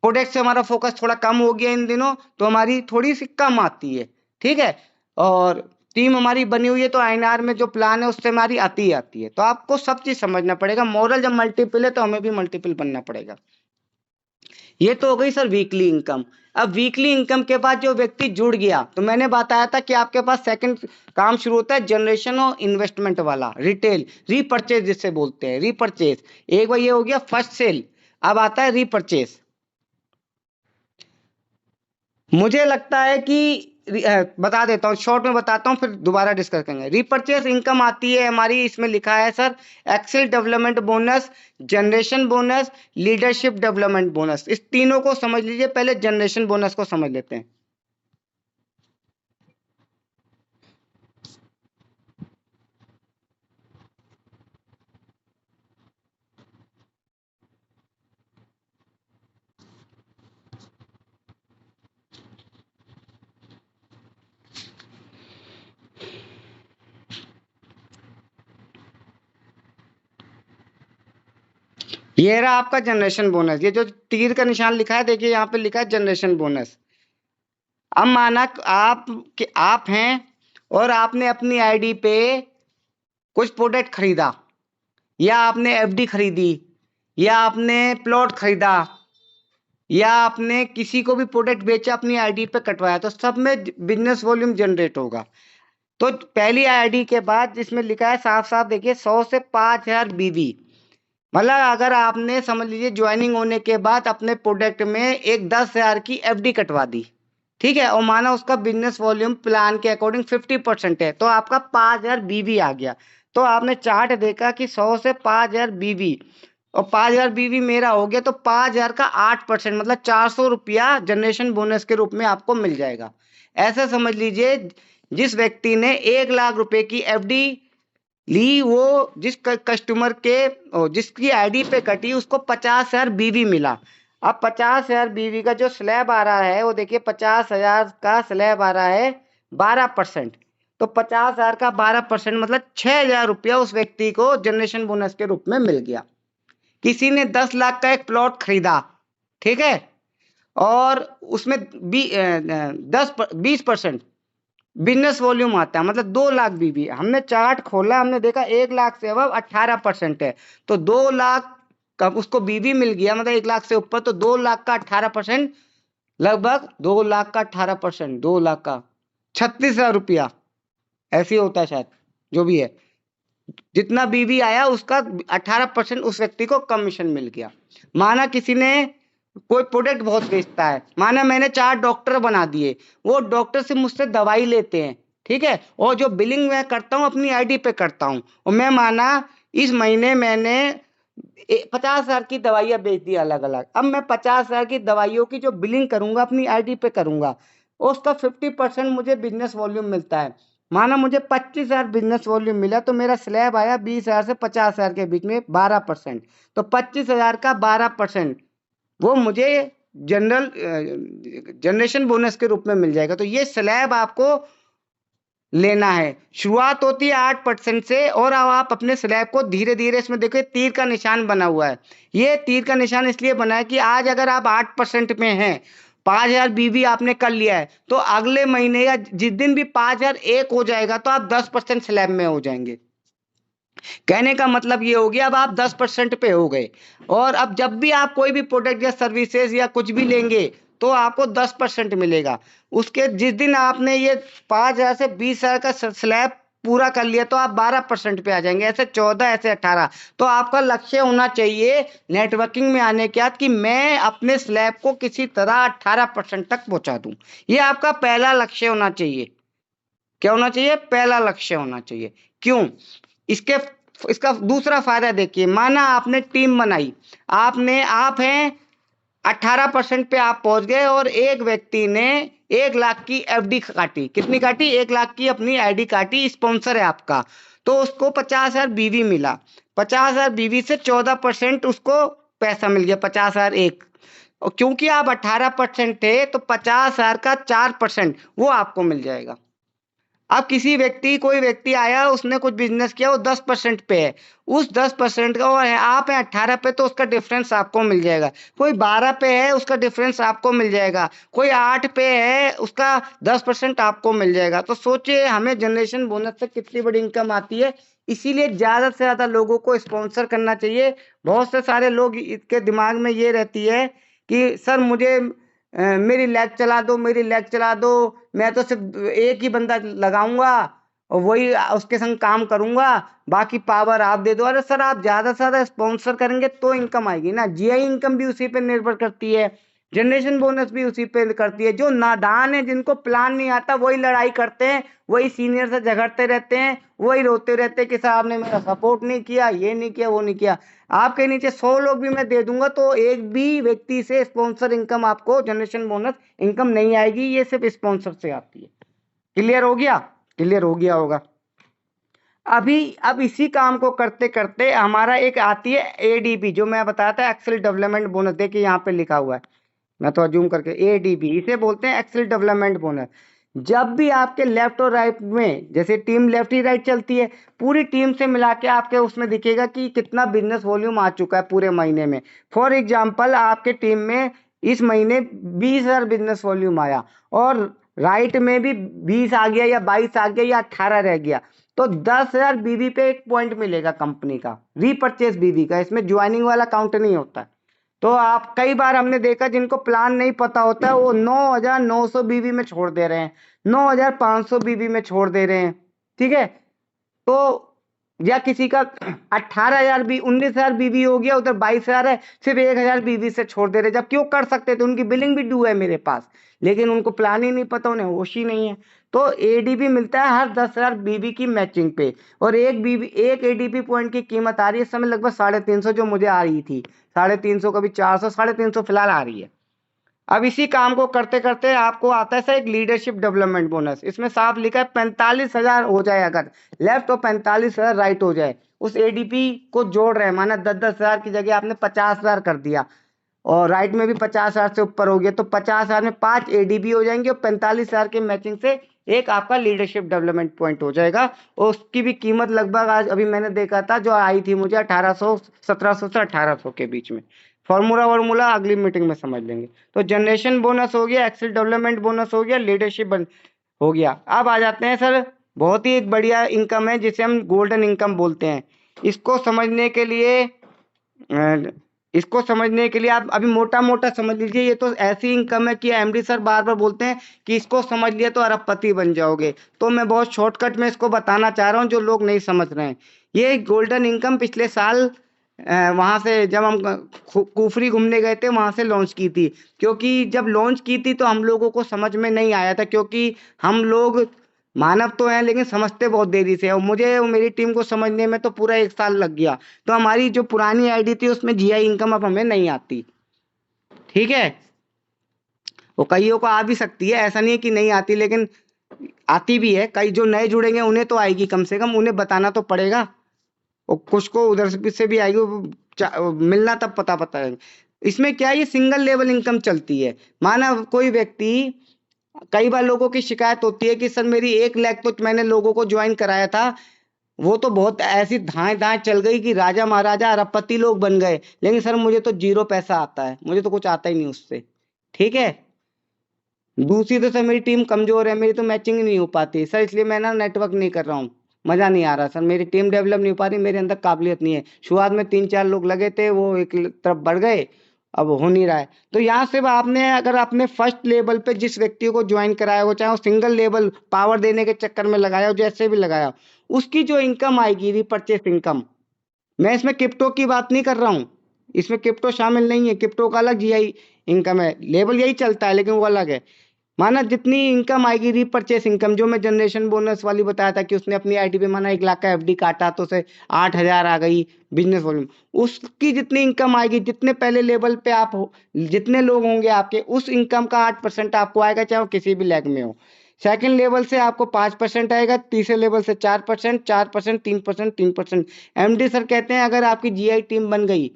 प्रोडक्ट से हमारा फोकस थोड़ा कम हो गया इन दिनों, तो हमारी थोड़ी सी कम आती है, ठीक है। और टीम हमारी बनी हुई है, तो आईएनआर में जो प्लान है उससे हमारी आती ही आती है। तो आपको सब चीज समझना पड़ेगा। मॉरल जब मल्टीपल है तो हमें भी मल्टीपल बनना पड़ेगा। ये तो हो गई सर वीकली इनकम। अब वीकली इनकम के बाद जो व्यक्ति जुड़ गया, तो मैंने बताया था कि आपके पास सेकंड काम शुरू होता है जनरेशन और इन्वेस्टमेंट वाला, रिटेल, रीपरचेज जिसे बोलते हैं, रीपरचेज। एक बार ये हो गया फर्स्ट सेल, अब आता है रीपरचेज। मुझे लगता है कि बता देता हूँ, शॉर्ट में बताता हूँ, फिर दोबारा डिस्कस करेंगे। रीपरचेज इनकम आती है हमारी, इसमें लिखा है sir excel development bonus, generation bonus, leadership development bonus. इस तीनों को समझ लीजिए। पहले जनरेशन बोनस को समझ लेते हैं। ये रहा आपका जनरेशन बोनस। ये जो तीर का निशान लिखा है, देखिए यहाँ पे लिखा है जनरेशन बोनस। अब माना आप हैं और आपने अपनी आईडी पे कुछ प्रोडक्ट खरीदा, या आपने एफडी खरीदी, या आपने प्लॉट खरीदा, या आपने किसी को भी प्रोडक्ट बेचा, अपनी आईडी पे कटवाया, तो सब में बिजनेस वॉल्यूम जनरेट होगा। तो पहली आईडी के बाद जिसमें लिखा है साफ साफ देखिए 100 से 5,000 बीवी, मतलब अगर आपने समझ लीजिए ज्वाइनिंग होने के बाद अपने प्रोडक्ट में एक 10,000 की एफडी कटवा दी, ठीक है, और माना उसका बिजनेस वॉल्यूम प्लान के अकॉर्डिंग 50% है, तो आपका 5,000 बीवी आ गया। तो आपने चार्ट देखा कि 100 से 5,000 बीवी, और 5,000 बीवी मेरा हो गया, तो 5,000 का 8% मतलब 400 रुपया जनरेशन बोनस के रूप में आपको मिल जाएगा। ऐसा समझ लीजिए जिस व्यक्ति ने 1,00,000 रुपए की एफडी ली, वो जिस कस्टमर के जिसकी आईडी पे कटी उसको 50,000 बीवी मिला। अब 50,000 बीवी का जो स्लैब आ रहा है वो देखिए 50,000 का स्लैब आ रहा है 12%। तो 50,000 का 12% मतलब 6,000 रुपया उस व्यक्ति को जनरेशन बोनस के रूप में मिल गया। किसी ने 10 लाख का एक प्लॉट खरीदा, ठीक है, और उसमें 20% बिजनेस वॉल्यूम आता है, मतलब 2 लाख बीबी। हमने चार्ट खोला, हमने देखा 1 लाख से अब 18% है, तो 2 लाख का उसको बीबी मिल गया, मतलब 1 लाख से ऊपर, तो 2 लाख का 18%, लगभग 2 लाख का 18%, 2 लाख का 36,000 रुपया, ऐसे ही होता है शायद, जो भी है। जितना बीबी आया उसका 18% उस व्यक्ति को कमीशन मिल गया। माना किसी ने कोई प्रोडक्ट बहुत बेचता है, माना मैंने 4 डॉक्टर बना दिए, वो डॉक्टर से मुझसे दवाई लेते हैं, ठीक है, और जो बिलिंग मैं करता हूँ अपनी आईडी पे करता हूँ, और मैं माना इस महीने मैंने 50,000 की दवाइयाँ बेच दी अलग अलग। अब मैं 50,000 की दवाइयों की जो बिलिंग करूंगा अपनी आईडी पे करूंगा, उसका 50% मुझे बिजनेस वॉल्यूम मिलता है। माना मुझे 25,000 बिजनेस वॉल्यूम मिला, तो मेरा स्लैब आया 20,000 से 50,000 के बीच में 12%। तो 25,000 का 12% वो मुझे जनरेशन बोनस के रूप में मिल जाएगा। तो ये स्लैब आपको लेना है। शुरुआत होती है 8% से, और अब आप अपने स्लैब को धीरे धीरे, इसमें देखिए तीर का निशान बना हुआ है। ये तीर का निशान इसलिए बना है कि आज अगर आप 8% में हैं, 5000 बीवी आपने कर लिया है, तो अगले महीने या जिस दिन भी 5001 हो जाएगा तो आप 10% स्लैब में हो जाएंगे। कहने का मतलब ये हो गया, अब आप 10% पे हो गए, और अब जब भी आप कोई भी प्रोडक्ट या सर्विसेज या कुछ भी लेंगे तो आपको 10% मिलेगा। उसके जिस दिन आपने ये 5000 से 20000 का स्लैब पूरा कर लिया तो आप 12% पे आ जाएंगे, ऐसे 14, ऐसे 18। तो आपका लक्ष्य होना चाहिए नेटवर्किंग में आने के बाद कि मैं अपने स्लैब को किसी तरह 18% तक पहुंचा दूं। ये आपका पहला लक्ष्य होना चाहिए। क्या होना चाहिए? पहला लक्ष्य होना चाहिए। क्यों? इसका दूसरा फायदा देखिए, माना आपने टीम बनाई, आप हैं 18% पे आप पहुंच गए, और एक व्यक्ति ने 1 लाख की एफडी काटी। कितनी काटी? 1 लाख की अपनी आईडी काटी, स्पॉन्सर है आपका, तो उसको 50,000 बीवी मिला। 50,000 बीवी से 14% उसको पैसा मिल गया, 50,001। और क्योंकि आप 18% थे तो 50,000 का 4% वो आपको मिल जाएगा। अब कोई व्यक्ति आया, उसने कुछ बिजनेस किया, वो 10% पे है, उस 10% का, और आप हैं 18 पे, तो उसका डिफरेंस आपको मिल जाएगा। कोई 12 पे है, उसका डिफरेंस आपको मिल जाएगा। कोई 8 पे है, उसका 10% आपको मिल जाएगा। तो सोचिए हमें जनरेशन बोनस से कितनी बड़ी इनकम आती है। इसीलिए ज्यादा से ज्यादा लोगों को स्पॉन्सर करना चाहिए। बहुत से सारे लोग इसके दिमाग में ये रहती है कि सर मुझे मेरी लैग चला दो, मैं तो सिर्फ एक ही बंदा लगाऊंगा और वही उसके संग काम करूंगा, बाकी पावर आप दे दो। अरे सर, आप ज्यादा से ज्यादा स्पॉन्सर करेंगे तो इनकम आएगी ना। जीआई इनकम भी उसी पे निर्भर करती है, जनरेशन बोनस भी उसी पे करती है। जो नादान है, जिनको प्लान नहीं आता, वही लड़ाई करते हैं, वही सीनियर से झगड़ते रहते हैं, वही रोते रहते हैं कि साहब ने मेरा सपोर्ट नहीं किया, ये नहीं किया, वो नहीं किया। आपके नीचे 100 लोग भी मैं दे दूंगा तो एक भी व्यक्ति से स्पॉन्सर इनकम, आपको जनरेशन बोनस इनकम नहीं आएगी। ये सिर्फ स्पॉन्सर से आती है। क्लियर हो गया? क्लियर हो गया होगा। अब इसी काम को करते करते हमारा एक आती है एडीबी, जो मैं बताया था, एक्सेल डेवलपमेंट बोनस। देखिए यहाँ पे लिखा हुआ है, मैं तो जूम करके, एडीबी इसे बोलते हैं, एक्सेल डेवलपमेंट बोनस। जब भी आपके लेफ्ट और राइट में, जैसे टीम लेफ्ट ही राइट चलती है, पूरी टीम से मिला के आपके उसमें दिखेगा कि कितना बिजनेस वॉल्यूम आ चुका है पूरे महीने में। फॉर एग्जांपल, आपके टीम में इस महीने 20,000 बिजनेस वॉल्यूम आया, और राइट में भी 20 आ गया, या 22 आ गया, या 18 रह गया, तो 10,000 बीवी पे एक पॉइंट मिलेगा कंपनी का, रीपरचेस बीवी का। इसमें ज्वाइनिंग वाला काउंट नहीं होता। तो आप, कई बार हमने देखा, जिनको प्लान नहीं पता होता है, वो 9,900 बीवी में छोड़ दे रहे हैं, 9,500 बीवी में छोड़ दे रहे हैं। ठीक है? तो या किसी का 18,000 भी, 19,000 बीवी हो गया, उधर 22,000 है, सिर्फ 1,000 बीवी से छोड़ दे रहे। जब क्यों कर सकते थे, उनकी बिलिंग भी ड्यू है मेरे पास, लेकिन उनको प्लान ही नहीं पता, उन्हें होश ही नहीं है। तो एडीबी मिलता है हर 10,000 बीवी की मैचिंग पे, और एक एडीबी पॉइंट की कीमत आ रही है इस समय लगभग 350, जो मुझे आ रही थी 350, कभी 400, 350 फिलहाल आ रही है। अब इसी काम को करते करते आपको आता है एक लीडरशिप डेवलपमेंट बोनस। इसमें साफ लिखा है 45,000 हो जाए, अगर लेफ्ट और 45,000 राइट हो जाए, उस एडीपी को जोड़ रहे हैं, माना 10,000 की जगह आपने 50,000 कर दिया, और राइट में भी 50,000 से ऊपर हो गया, तो 50,000 में 5 एडीबी हो जाएंगे, और 45,000 के मैचिंग से एक आपका लीडरशिप डेवलपमेंट पॉइंट हो जाएगा। और उसकी भी कीमत लगभग, आज अभी मैंने देखा था, जो आई थी मुझे 1800, 1700 से 1800 के बीच में। फॉर्मूला अगली मीटिंग में समझ लेंगे। तो जनरेशन बोनस हो गया, एक्सेल डेवलपमेंट बोनस हो गया, लीडरशिप हो गया। अब आ जाते हैं सर, बहुत ही एक बढ़िया इनकम है जिसे हम गोल्डन इनकम बोलते हैं। इसको समझने के लिए आप अभी मोटा मोटा समझ लीजिए। ये तो ऐसी इनकम है कि एमडी सर बार बार बोलते हैं कि इसको समझ लिया तो अरबपति बन जाओगे, तो मैं बहुत शॉर्टकट में इसको बताना चाह रहा हूँ, जो लोग नहीं समझ रहे हैं। ये गोल्डन इनकम पिछले साल वहां से, जब हम कुफरी घूमने गए थे, वहां से लॉन्च की थी। क्योंकि जब लॉन्च की थी तो हम लोगों को समझ में नहीं आया था, क्योंकि हम लोग मानव तो हैं लेकिन समझते बहुत देरी से, और मुझे और मेरी टीम को समझने में तो पूरा 1 साल लग गया। तो हमारी जो पुरानी आईडी थी उसमें जीआई इनकम अब हमें नहीं आती। ठीक है? वो कईयों को आ भी सकती है, ऐसा नहीं है कि नहीं आती, लेकिन आती भी है। कई जो नए जुड़ेंगे उन्हें तो आएगी, कम से कम उन्हें बताना तो पड़ेगा, और कुछ को उधर से भी आएगी, मिलना तब पता है। इसमें क्या है, ये सिंगल लेवल इनकम चलती है। माना कोई व्यक्ति, कई बार लोगों की शिकायत होती है कि सर मेरी 1 लाख तो मैंने लोगों को ज्वाइन कराया था, वो तो बहुत ऐसी धाएं धाएं चल गई कि राजा महाराजा अरबपति लोग बन गए, लेकिन सर मुझे तो 0 पैसा आता है, मुझे तो कुछ आता ही नहीं उससे। ठीक है। दूसरी तो सर मेरी टीम कमजोर है, मेरी तो मैचिंग ही नहीं हो पाती सर, इसलिए मैं ना नेटवर्क नहीं कर रहा हूँ, मजा नहीं आ रहा सर, मेरी टीम डेवलप नहीं हो पा रही, मेरे अंदर काबिलियत नहीं है। शुरुआत में 3-4 लोग लगे थे, वो एक तरफ बढ़ गए, अब हो नहीं रहा है। तो यहाँ से आपने अगर अपने फर्स्ट लेवल पे जिस व्यक्ति को ज्वाइन कराया हो, चाहे वो सिंगल लेवल पावर देने के चक्कर में लगाया हो, जैसे भी लगाया, उसकी जो इनकम आएगी, रीपरचेस इनकम, मैं इसमें क्रिप्टो की बात नहीं कर रहा हूँ, इसमें क्रिप्टो शामिल नहीं है, क्रिप्टो का अलग जीआई इनकम है, लेवल यही चलता है लेकिन वो अलग है। माना जितनी इनकम आएगी रीपरचेस इनकम, जो मैं जनरेशन बोनस वाली बताया था कि उसने अपनी आईडी पे माना 1 लाख का एफडी काटा तो उसे 8,000 आ गई बिजनेस वॉल्यूम, उसकी जितनी इनकम आएगी, जितने पहले लेवल पे आप हो, जितने लोग होंगे आपके, उस इनकम का 8% आपको आएगा, चाहे वो किसी भी लैग में हो। सेकंड लेवल से आपको 5% आएगा, तीसरे लेवल से 4%, 4%, 3%, 3%। एमडी सर कहते हैं अगर आपकी जीआई टीम बन गई,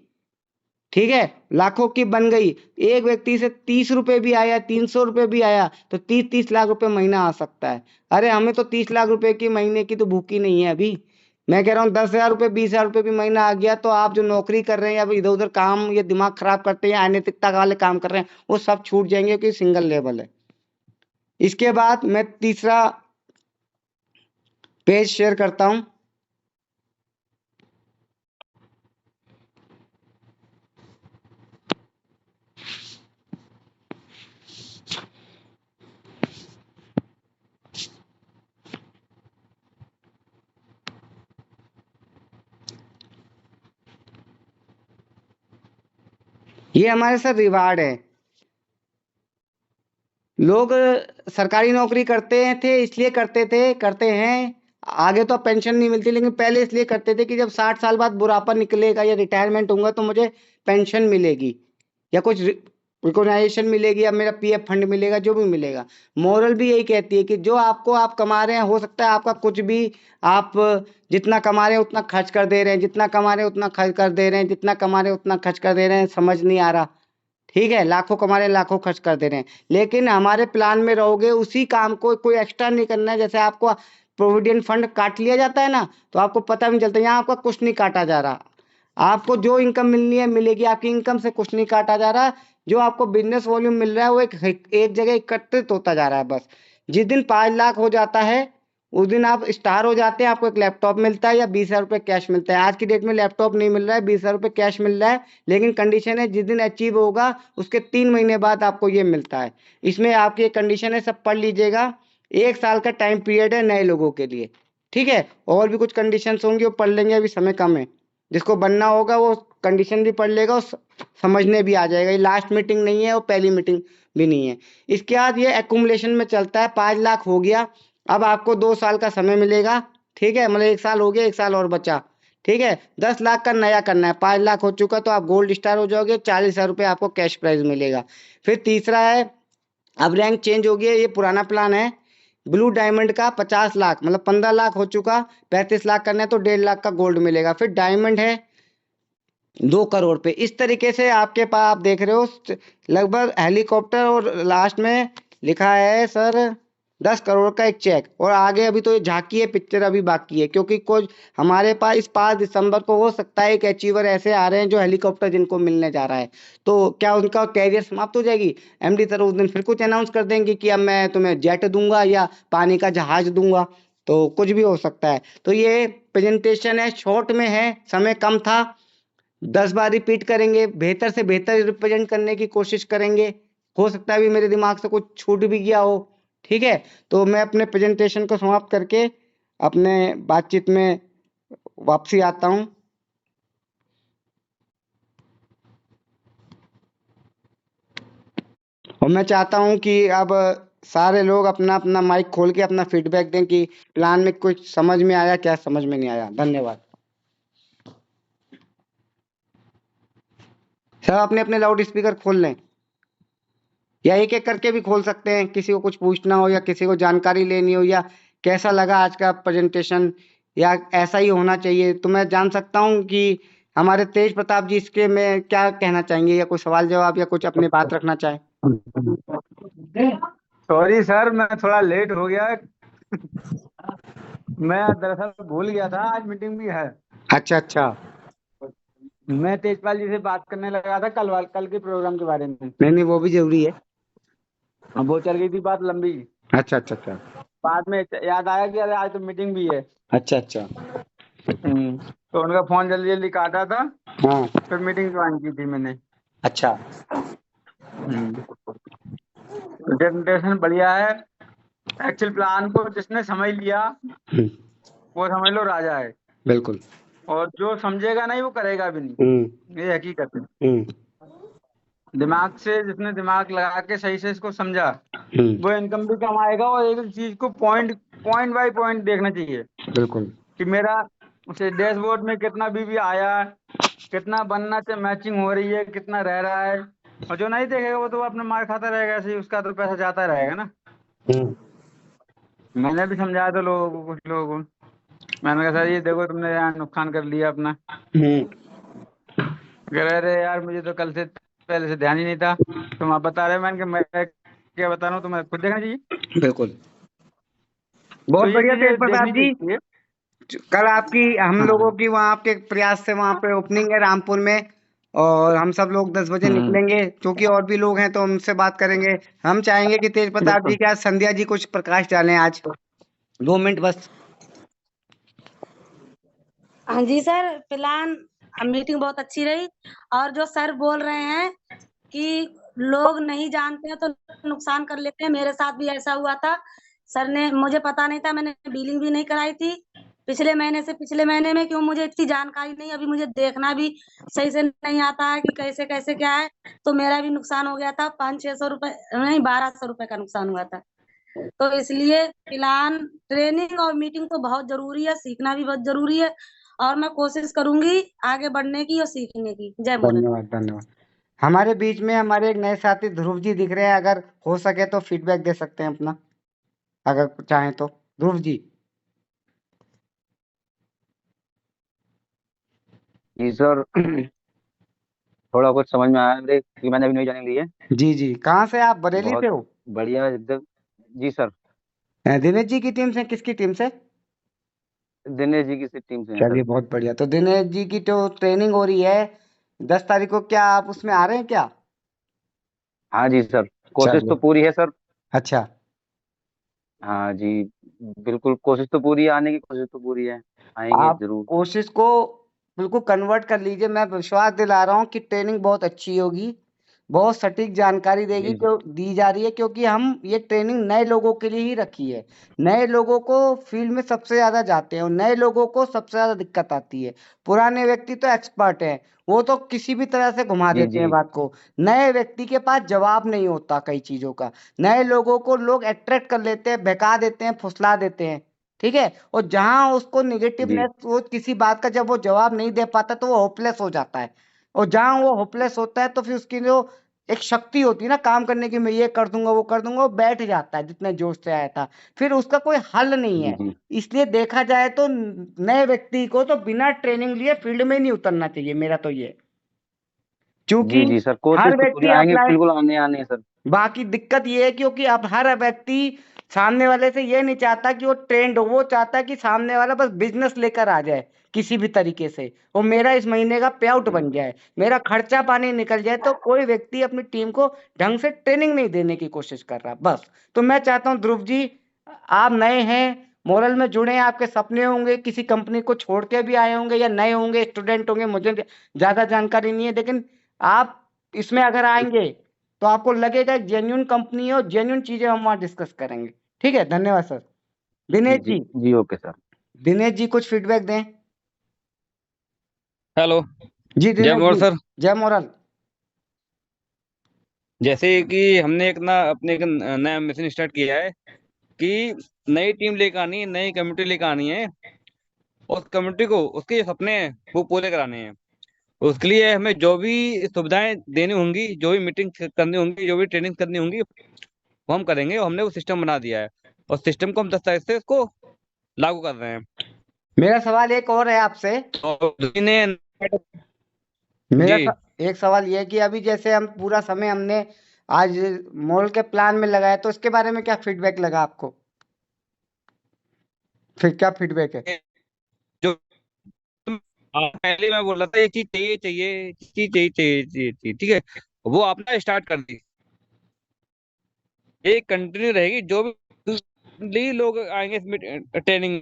ठीक है, लाखों की बन गई, एक व्यक्ति से 30 रुपए भी आया, 300 रुपए भी आया, तो 30-30 लाख रुपए महीना आ सकता है। अरे हमें तो 30 लाख रुपए की महीने की तो भूखी नहीं है अभी। मैं कह रहा हूँ 10,000 रुपए, 20,000 रुपए भी महीना आ गया तो आप जो नौकरी कर रहे हैं, अब इधर उधर काम, ये दिमाग खराब करते हैं, अनैतिकता वाले काम कर रहे हैं, वो सब छूट जाएंगे क्योंकि सिंगल लेवल है। इसके बाद मैं तीसरा पेज शेयर करता हूं। ये हमारे साथ रिवार्ड है। लोग सरकारी नौकरी करते थे, इसलिए करते हैं, आगे तो पेंशन नहीं मिलती, लेकिन पहले इसलिए करते थे कि जब 60 साल बाद बुढ़ापा निकलेगा या रिटायरमेंट होगा तो मुझे पेंशन मिलेगी या कुछ रिकॉग्नाइजेशन मिलेगी या मेरा पीएफ फंड मिलेगा, जो भी मिलेगा। मोरल भी यही कहती है कि जो आपको आप कमा रहे हैं, हो सकता है आपका कुछ भी, आप जितना कमा रहे हैं उतना खर्च कर दे रहे हैं, जितना कमा रहे हैं उतना खर्च कर दे रहे हैं, जितना कमा रहे हैं उतना खर्च कर दे रहे हैं, समझ नहीं आ रहा। ठीक है, लाखों कमा रहे हैं, लाखों खर्च कर दे रहे हैं, लेकिन हमारे प्लान में रहोगे, उसी काम को कोई एक्स्ट्रा नहीं करना है। जैसे आपको प्रोविडेंट फंड काट लिया जाता है ना, तो आपको पता भी नहीं चलता, यहाँ आपका कुछ नहीं काटा जा रहा, आपको जो इनकम मिलनी है मिलेगी, आपकी इनकम से कुछ नहीं काटा जा रहा, जो आपको बिजनेस वॉल्यूम मिल रहा है वो एक जगह एकत्रित होता जा रहा है बस। जिस दिन 5 लाख हो जाता है उस दिन आप स्टार हो जाते हैं, आपको एक लैपटॉप मिलता है या 20,000 रुपये कैश मिलता है। आज की डेट में लैपटॉप नहीं मिल रहा है, 20,000 रुपये कैश मिल रहा है, लेकिन कंडीशन है जिस दिन अचीव होगा उसके 3 महीने बाद आपको ये मिलता है। इसमें आपकी एक कंडीशन है, सब पढ़ लीजिएगा, 1 साल का टाइम पीरियड है नए लोगों के लिए। ठीक है, और भी कुछ कंडीशंस होंगी वो पढ़ लेंगे, अभी समय कम है, जिसको बनना होगा वो कंडीशन भी पढ़ लेगा और समझने भी आ जाएगा। ये लास्ट मीटिंग नहीं है और पहली मीटिंग भी नहीं है। इसके बाद ये एक्यूमुलेशन में चलता है, 5 लाख हो गया, अब आपको 2 साल का समय मिलेगा। ठीक है, मतलब 1 साल हो गया, 1 साल और बचा। ठीक है, 10 लाख का नया करना है, 5 लाख हो चुका तो आप गोल्ड स्टार हो जाओगे, 40,000 रुपये आपको कैश प्राइज मिलेगा। फिर तीसरा है, अब रैंक चेंज हो गया, ये पुराना प्लान है, ब्लू डायमंड का 50 लाख, मतलब 15 लाख हो चुका, 35 लाख करना है तो 1.5 लाख का गोल्ड मिलेगा। फिर डायमंड है 2 करोड़ पे। इस तरीके से आपके पास आप देख रहे हो लगभग हेलीकॉप्टर, और लास्ट में लिखा है सर 10 करोड़ का एक चेक, और आगे अभी तो ये झांकी है, पिक्चर अभी बाकी है, क्योंकि कुछ हमारे पास इस 5 दिसंबर को हो सकता है एक अचीवर ऐसे आ रहे हैं जो हेलीकॉप्टर जिनको मिलने जा रहा है, तो क्या उनका कैरियर समाप्त हो जाएगी? एमडी सर उस दिन फिर कुछ अनाउंस कर देंगे कि अब मैं तुम्हें जेट दूंगा या पानी का जहाज दूंगा, तो कुछ भी हो सकता है। तो ये प्रेजेंटेशन है, शॉर्ट में है, समय कम था, 10 बार रिपीट करेंगे, बेहतर से बेहतर रिप्रेजेंट करने की कोशिश करेंगे। हो सकता है अभी मेरे दिमाग से कुछ छूट भी गया हो। ठीक है, तो मैं अपने प्रेजेंटेशन को समाप्त करके अपने बातचीत में वापसी आता हूं। और मैं चाहता हूं कि अब सारे लोग अपना अपना माइक खोल के अपना फीडबैक दें कि प्लान में कुछ समझ में आया, क्या समझ में नहीं आया। धन्यवाद। सब अपने अपने लाउड स्पीकर खोल लें, या एक एक करके भी खोल सकते हैं, किसी को कुछ पूछना हो या किसी को जानकारी लेनी हो, या कैसा लगा आज का प्रेजेंटेशन, या ऐसा ही होना चाहिए, तो मैं जान सकता हूँ कि हमारे तेज प्रताप जी इसके में क्या कहना चाहेंगे, या कोई सवाल जवाब या कुछ अपनी बात रखना चाहें? सॉरी सर, मैं थोड़ा लेट हो गया। मैं दरअसल भूल गया था, आज मीटिंग भी है। अच्छा अच्छा। मैं तेजपाल जी से बात करने लगा था कल के प्रोग्राम के बारे में। नहीं नहीं, वो भी जरूरी है। अब वो चल गई थी बात लंबी। अच्छा अच्छा अच्छा। बाद में याद आया कि अरे आज तो मीटिंग भी है। अच्छा अच्छा। तो उनका फोन जल्दी जल्दी काटा था, हाँ। फिर मीटिंग ज्वाइन की थी मैंने। अच्छा। प्रेजेंटेशन बढ़िया है। एक्चुअल प्लान को जिसने समझ लिया हम्म, वो समझ लो राजा है। बिल्कुल। और जो समझेगा नहीं वो करेगा भी नहीं। हम्म ये हकीकत है। हम्म दिमाग से जिसने दिमाग लगा के सही से इसको समझा वो हम्म, इनकम भी कमाएगा। और एक चीज को पॉइंट पॉइंट बाय पॉइंट देखना चाहिए बिल्कुल। कि मेरा उसे डैशबोर्ड में कितना बीबी आया, कितना बनना से मैचिंग हो रही है, कितना रह रहा है। और जो नहीं देखेगा वो तो अपने मार खाता रहेगा, ऐसे ही उसका तो पैसा जाता रहेगा ना। हम्म मैंने भी समझाया था लोगों को, कुछ लोगों को। मैंने कहा सर ये देखो तुमने यहाँ नुकसान कर लिया अपना। हम्म, कह रहे अरे यार मुझे तो कल से पहले से ध्यान ही नहीं था, तुम आप बता रहे हो। मैंने कहा मैं क्या बता रहा हूँ तुम्हें खुद देखना चाहिए। बिल्कुल। तो बहुत ये बढ़िया तेज चीजें प्रताप देखनी जी। चाहिए। कल आपकी, हम लोगों हाँ। की वहाँ आपके प्रयास से वहाँ पे ओपनिंग है रामपुर में, और हम सब लोग 10 बजे हम्म। निकलेंगे, क्योंकि और भी लोग हैं तो उनसे बात करेंगे। हम चाहेंगे कि तेज प्रताप जी बिल्कुल। के आज संध्या जी कुछ प्रकाश डालें आज, 2 मिनट बस। हाँ जी सर, प्लान मीटिंग बहुत अच्छी रही। और जो सर बोल रहे हैं कि लोग नहीं जानते हैं तो नुकसान कर लेते हैं, मेरे साथ भी ऐसा हुआ था। सर ने, मुझे पता नहीं था, मैंने बिलिंग भी नहीं कराई थी पिछले महीने से। पिछले महीने में क्यों, मुझे इतनी जानकारी नहीं, अभी मुझे देखना भी सही से नहीं आता है कि कैसे कैसे क्या है। तो मेरा भी नुकसान हो गया था, 500-600 रुपए नहीं, 1200 रुपए का नुकसान हुआ था। तो इसलिए प्लान, ट्रेनिंग और मीटिंग तो बहुत जरूरी है, सीखना भी बहुत जरूरी है। और मैं कोशिश करूंगी आगे बढ़ने की और सीखने की। जय मोरन। धन्यवाद धन्यवाद। हमारे बीच में हमारे एक नए साथी ध्रुव जी दिख रहे हैं, अगर हो सके तो फीडबैक दे सकते हैं अपना, अगर चाहें तो। ध्रुव जी। जी सर। थोड़ा कुछ समझ में आया मेरे कि मैंने अभी नई ज्वाइनिंग ली है। जी जी, कहाँ से आप, बरेली से बहुत हो? बढ़िया एकदम। जी सर। दिनेश जी की टीम से, किसकी टीम से? दिनेश जी की टीम से हैं सर। चलिए बहुत बढ़िया। तो दिनेश जी की जो ट्रेनिंग हो रही है 10 तारीख को, क्या आप उसमें आ रहे हैं क्या? हाँ जी सर, कोशिश तो चलिए। पूरी है सर। अच्छा। हाँ जी, बिल्कुल कोशिश तो पूरी है, आने की कोशिश तो पूरी है। आएंगे आप जरूर। कोशिश को बिल्कुल कन्वर्ट कर लीजिए, मैं विश्वास दिला रहा हूँ कि ट्रेनिंग बहुत अच्छी होगी, बहुत सटीक जानकारी देगी जी जी। जो दी जा रही है, क्योंकि हम ये ट्रेनिंग नए लोगों के लिए ही रखी है। नए लोगों को फील्ड में सबसे ज्यादा जाते हैं और नए लोगों को सबसे ज्यादा दिक्कत आती है। पुराने व्यक्ति तो एक्सपर्ट हैं, वो तो किसी भी तरह से घुमा जी देते जी। हैं बात को। नए व्यक्ति के पास जवाब नहीं होता कई चीजों का। नए लोगों को लोग अट्रैक्ट कर लेते हैं, बहका देते हैं, फुसला देते हैं। ठीक है, और जहां उसको जी निगेटिवनेस, वो किसी बात का जब वो जवाब नहीं दे पाता तो वो होपलेस हो जाता है। और जहां वो होपलेस होता है तो फिर उसकी जो एक शक्ति होती है ना काम करने की, मैं ये कर दूंगा वो कर दूंगा, वो बैठ जाता है जितने जोश से आया था, फिर उसका कोई हल नहीं जी। है। जी इसलिए देखा जाए तो नए व्यक्ति को तो बिना ट्रेनिंग लिए फील्ड में ही नहीं उतरना चाहिए, मेरा तो ये। क्योंकि जी। जी सर, कोशिश हर तो पूरी, व्यक्ति आएंगे अप्लाई, बिल्कुल, आने आने हैं सर। बाकी दिक्कत ये है क्योंकि अब हर व्यक्ति सामने वाले से ये नहीं चाहता कि वो ट्रेंड हो, वो चाहता है कि सामने वाला बस बिजनेस लेकर आ जाए किसी भी तरीके से, वो मेरा इस महीने का पे आउट जी बन जाए, मेरा खर्चा पानी निकल जाए। तो कोई व्यक्ति अपनी टीम को ढंग से ट्रेनिंग नहीं देने की कोशिश कर रहा बस। तो मैं चाहता हूँ ध्रुव जी, आप नए हैं, मोरल में जुड़े हैं, आपके सपने होंगे, किसी कंपनी को छोड़ के भी आए होंगे या नए होंगे, स्टूडेंट होंगे, मुझे ज्यादा जानकारी नहीं है, लेकिन आप इसमें अगर आएंगे तो आपको लगेगा जेन्यून कंपनी है और जेन्यून चीजें हम वहां डिस्कस करेंगे। ठीक है, धन्यवाद सर। जी। दिनेश जी जी, जी, ओके सर। दिनेश जी कुछ फीडबैक दें। हेलो। जी जय दिनेश मोर जी। सर। जय मोरल। जैसे कि हमने एक ना अपने एक नया मिशन स्टार्ट किया है कि नई टीम लेकर आनी है, नई कम्युनिटी लेकर आनी है, और उस कम्युनिटी को उसके जो सपने हैं वो पूरे कराने हैं। उसके लिए हमें जो भी सुविधाएं देनी होंगी, जो भी मीटिंग करनी होंगी, जो भी ट्रेनिंग करनी होंगी, वो हम करेंगे। और हमने वो सिस्टम बना दिया है और सिस्टम को हम 10 तारीख से इसको लागू कर रहे हैं। मेरा सवाल एक और है आपसे। और ने मेरा जी एक सवाल ये है कि अभी जैसे हम पूरा समय हमने आज मॉल के प्लान में लगाया, तो इसके बारे में क्या फीडबैक लगा आपको? फिर क्या फीडबैक है? जो पहले मैं बोल रहा था, ये चीज चाहिए चाहिए चीज चाहिए चाहिए चाहिए चाहिए, ठीक है, वो आपने स्टार्ट कर दी, ये कंटिन्यू रहेगी। जो भी लोग आएंगे ट्रेनिंग